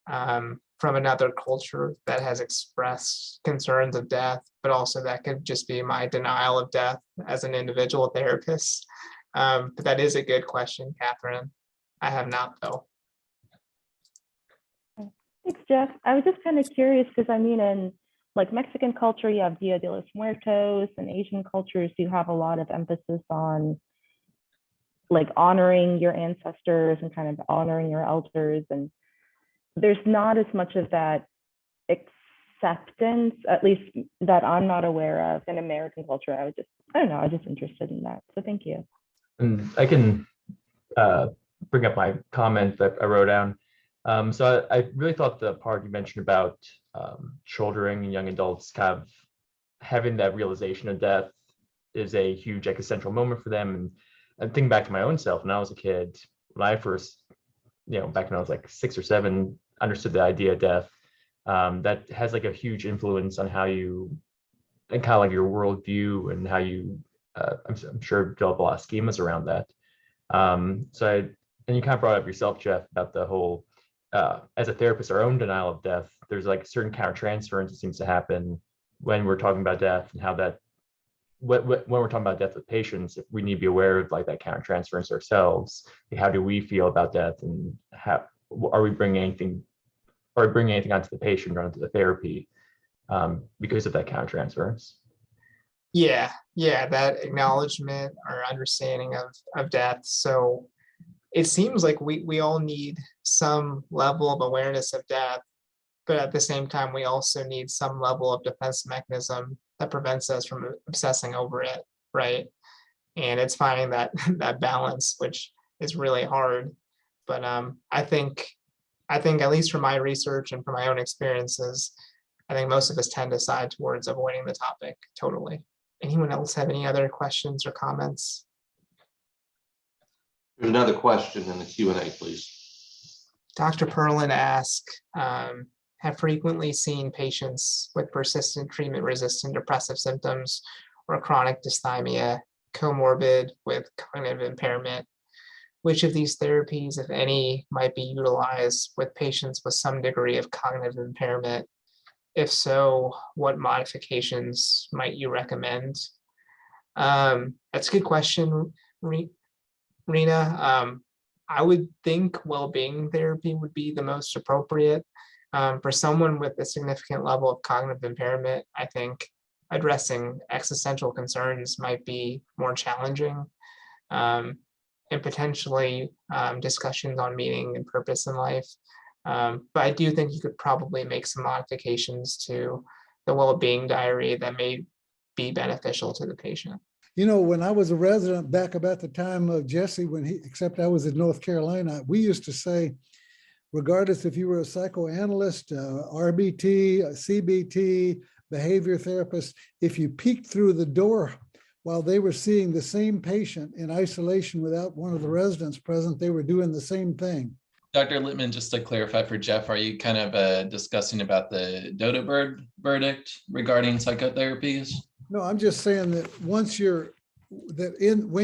from another culture that has expressed concerns of death, but also that could just be my denial of death as an individual therapist. But that is a good question, Catherine. I have not, though. Thanks, Jeff. I was just kind of curious because I mean, in like Mexican culture, you have Dia de los Muertos, and Asian cultures, you have a lot of emphasis on like honoring your ancestors and kind of honoring your elders. And there's not as much of that acceptance, at least that I'm not aware of in American culture. I don't know, I'm just interested in that. So thank you. And I can bring up my comment that I wrote down. So I really thought the part you mentioned about children and young adults kind of having that realization of death is a huge existential moment for them. And I'm thinking back to my own self when I was a kid, when I first, back when I was like 6 or 7, understood the idea of death. That has like a huge influence on how you, and kind of like your worldview and how you, I'm sure develop a lot of schemas around that. And you kind of brought up yourself, Jeff, about the whole, as a therapist, our own denial of death. There's like certain countertransference that seems to happen when we're talking about death, and how that, when we're talking about death with patients, if we need to be aware of like that countertransference ourselves. Like, how do we feel about death, and how are we bringing anything onto the patient or onto the therapy because of that countertransference? Yeah, that acknowledgement or understanding of death. So it seems like we all need some level of awareness of death, but at the same time, we also need some level of defense mechanism that prevents us from obsessing over it, right? And it's finding that balance, which is really hard. But I think at least from my research and from my own experiences, I think most of us tend to side towards avoiding the topic totally. Anyone else have any other questions or comments? There's another question in the Q&A, please. Dr. Perlin asked, have frequently seen patients with persistent treatment-resistant depressive symptoms or chronic dysthymia, comorbid with cognitive impairment. Which of these therapies, if any, might be utilized with patients with some degree of cognitive impairment? If so, what modifications might you recommend? That's a good question, Rena. I would think well-being therapy would be the most appropriate. For someone with a significant level of cognitive impairment, I think addressing existential concerns might be more challenging, and potentially discussions on meaning and purpose in life. But I do think you could probably make some modifications to the well-being diary that may be beneficial to the patient. When I was a resident back about the time of Jesse, except I was in North Carolina, we used to say, regardless if you were a psychoanalyst, RBT, CBT, behavior therapist, if you peeked through the door while they were seeing the same patient in isolation without one of the residents present, they were doing the same thing. Dr. Littman, just to clarify for Jeff, are you kind of discussing about the Dodo Bird verdict regarding psychotherapies? No, I'm just saying that when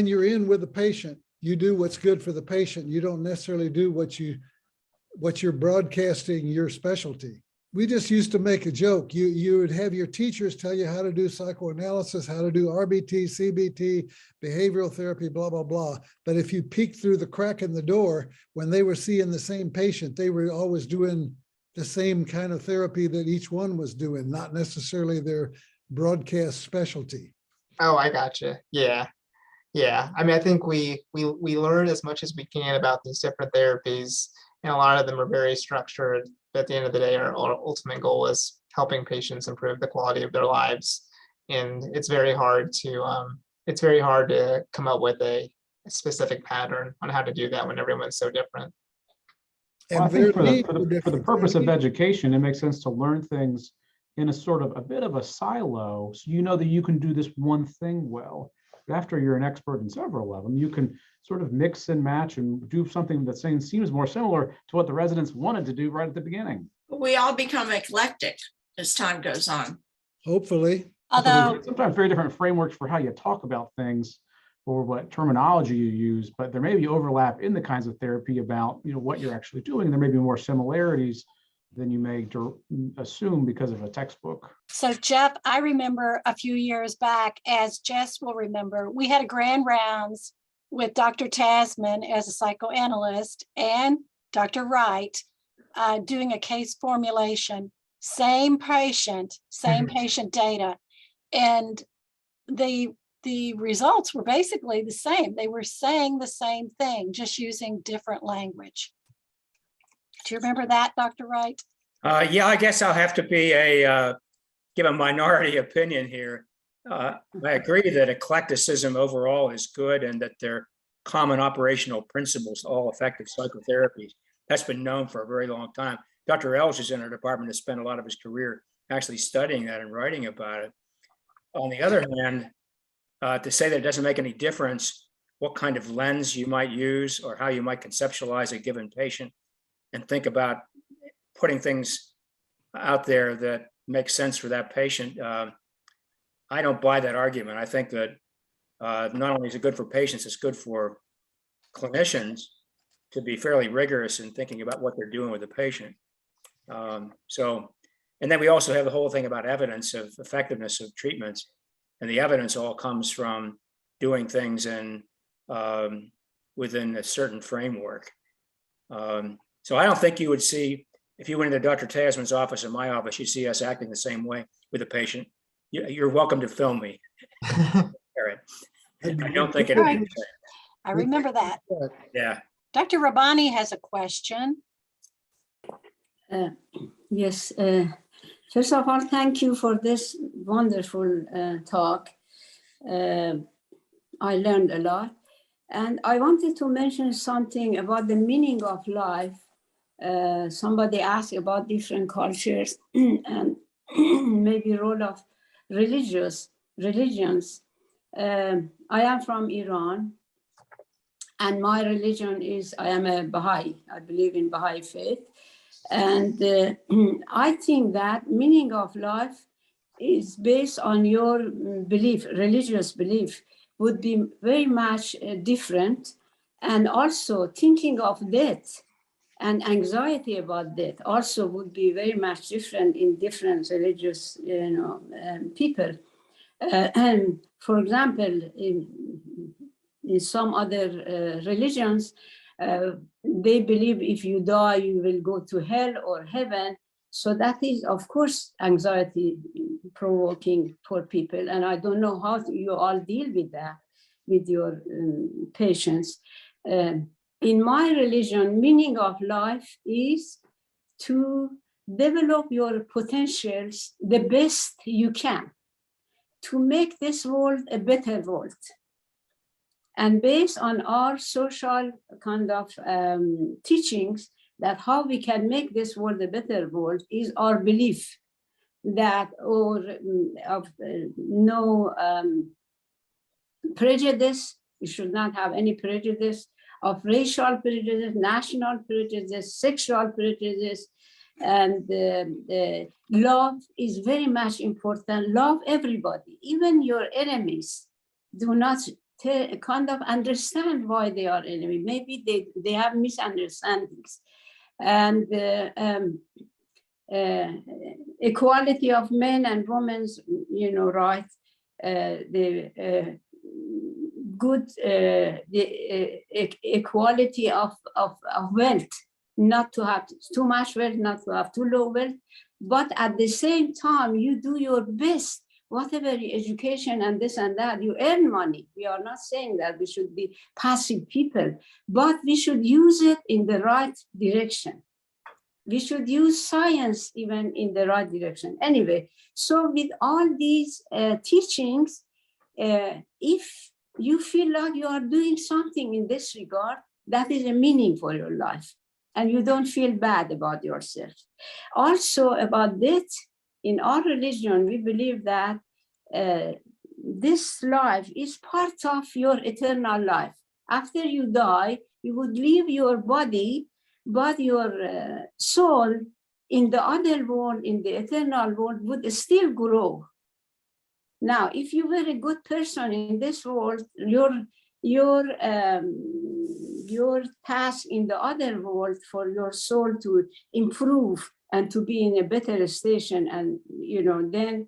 you're in with the patient, you do what's good for the patient. You don't necessarily do what you're broadcasting your specialty. We just used to make a joke. You would have your teachers tell you how to do psychoanalysis, how to do RBT, CBT, behavioral therapy, blah, blah, blah. But if you peeked through the crack in the door, when they were seeing the same patient, they were always doing the same kind of therapy that each one was doing, not necessarily their broadcast specialty. Oh, I gotcha. Yeah. I mean, I think we learn as much as we can about these different therapies, and a lot of them are very structured. But at the end of the day, our ultimate goal is helping patients improve the quality of their lives, and it's very hard to come up with a specific pattern on how to do that when everyone's so different. Well, I think for the purpose of education, it makes sense to learn things in a bit of a silo, so you know that you can do this one thing well. After you're an expert in several of them, you can sort of mix and match and do something that seems more similar to what the residents wanted to do right at the beginning. We all become eclectic as time goes on. Hopefully. Although sometimes very different frameworks for how you talk about things or what terminology you use, but there may be overlap in the kinds of therapy about what you're actually doing. There may be more similarities than you may assume because of a textbook. So Jeff, I remember a few years back, as Jess will remember, we had a grand rounds with Dr. Tasman as a psychoanalyst and Dr. Wright doing a case formulation, same patient data. And the the results were basically the same. They were saying the same thing, just using different language. Do you remember that, Dr. Wright? Yeah, I guess I'll have to be give a minority opinion here. I agree that eclecticism overall is good and that they're common operational principles to all effective psychotherapies. That's been known for a very long time. Dr. Elsch is in our department, has spent a lot of his career actually studying that and writing about it. On the other hand, to say that it doesn't make any difference what kind of lens you might use or how you might conceptualize a given patient and think about putting things out there that make sense for that patient, I don't buy that argument. I think that not only is it good for patients, it's good for clinicians to be fairly rigorous in thinking about what they're doing with the patient. And then we also have the whole thing about evidence of effectiveness of treatments, and the evidence all comes from doing things in within a certain framework. So I don't think you would see, if you went into Dr. Tasman's office or my office, you see us acting the same way with a patient. You're welcome to film me. I don't think it. Right. I remember that. Yeah. Dr. Rabbani has a question. Yes. First of all, thank you for this wonderful talk. I learned a lot. And I wanted to mention something about the meaning of life. Somebody asked about different cultures and maybe role of religions. I am from Iran, and my religion is, I am a Baha'i. I believe in Baha'i faith. And I think that meaning of life is based on your belief, religious belief, would be very much different. And also thinking of death and anxiety about death also would be very much different in different religious people. And for example, in some other religions, they believe if you die, you will go to hell or heaven. So that is, of course, anxiety provoking for people. And I don't know how you all deal with that, with your patients. In my religion, meaning of life is to develop your potentials the best you can, to make this world a better world. And based on our social kind of teachings, that how we can make this world a better world is our belief that no prejudice, we should not have any prejudice of racial prejudice, national prejudice, sexual prejudice, and love is very much important. Love everybody, even your enemies. Do not kind of understand why they are enemy. Maybe they have misunderstandings. And equality of men and women's, right? The good equality of wealth, not to have too much wealth, not to have too low wealth, but at the same time, you do your best, whatever education and this and that, you earn money. We are not saying that we should be passive people, but we should use it in the right direction. We should use science even in the right direction. Anyway, so with all these teachings, if you feel like you are doing something in this regard, that is a meaning for your life, and you don't feel bad about yourself. Also about death, in our religion, we believe that this life is part of your eternal life. After you die, you would leave your body, but your soul in the other world, in the eternal world, would still grow. Now, if you were a good person in this world, your task in the other world for your soul to improve and to be in a better station, and then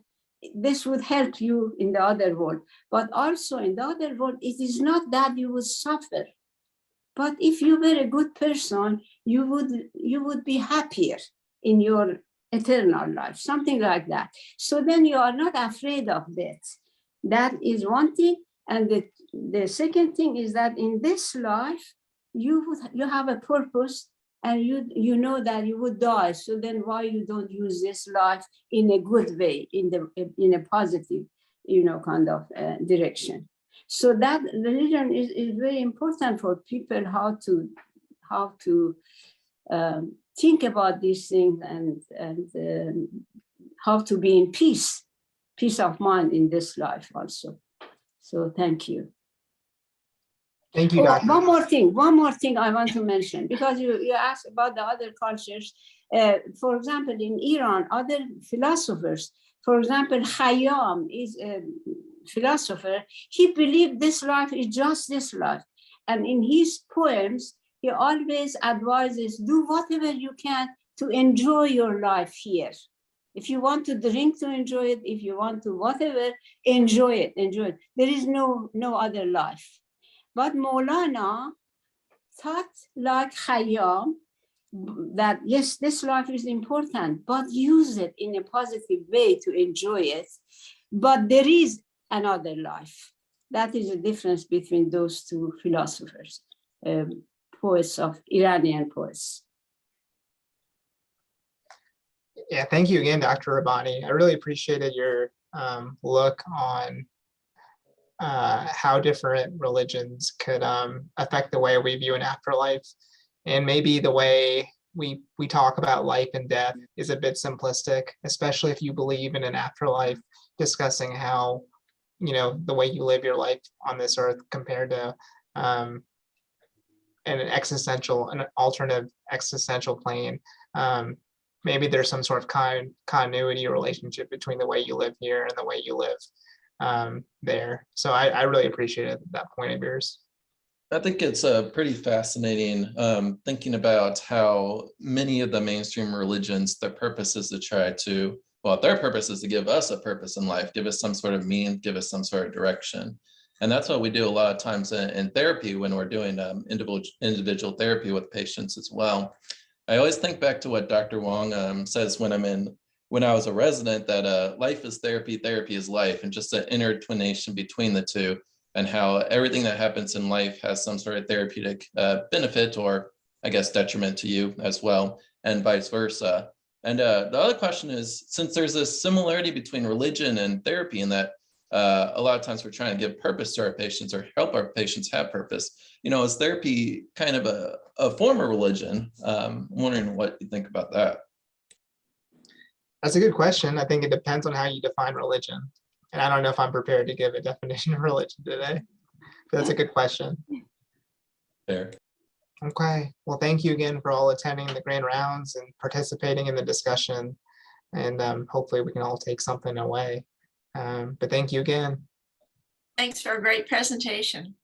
this would help you in the other world. But also in the other world, it is not that you would suffer, but if you were a good person, you would be happier in your eternal life, something like that. So then you are not afraid of death. That is one thing. And the second thing is that in this life, you have a purpose, and you know that you would die. So then why you don't use this life in a good way, in a positive, kind of direction. So that religion is very important for people, how to think about these things, and how to be in peace of mind in this life also. So thank you. Thank you, Oh, Dr. one more thing I want to mention, because you asked about the other cultures. For example, in Iran, other philosophers, for example, Khayyam is a philosopher. He believed this life is just this life. And in his poems, he always advises, do whatever you can to enjoy your life here. If you want to drink, to enjoy it. If you want to whatever, enjoy it. There is no other life. But Maulana thought like Khayyam, that yes, this life is important, but use it in a positive way to enjoy it. But there is another life. That is the difference between those two philosophers, Iranian poets. Yeah, thank you again, Dr. Rabbani. I really appreciated your look on how different religions could affect the way we view an afterlife, and maybe the way we talk about life and death is a bit simplistic, especially if you believe in an afterlife, discussing how the way you live your life on this earth compared to an alternative existential plane. Maybe there's some sort of continuity or relationship between the way you live here and the way you live there. So I really appreciated that point of yours. I think it's pretty fascinating thinking about how many of the mainstream religions, their purpose is to try to, their purpose is to give us a purpose in life, give us some sort of meaning, give us some sort of direction. And that's what we do a lot of times in therapy when we're doing individual therapy with patients as well. I always think back to what Dr. Wong says when I was a resident, that life is therapy, therapy is life, and just an intertwination between the two, and how everything that happens in life has some sort of therapeutic benefit, or I guess detriment to you as well, and vice versa. And the other question is, since there's this similarity between religion and therapy, in that a lot of times we're trying to give purpose to our patients or help our patients have purpose, is therapy kind of a form of religion? I'm wondering what you think about that. That's a good question. I think it depends on how you define religion. And I don't know if I'm prepared to give a definition of religion today. But that's a good question. Fair. Okay. Well, thank you again for all attending the grand rounds and participating in the discussion. And hopefully we can all take something away. But thank you again. Thanks for a great presentation.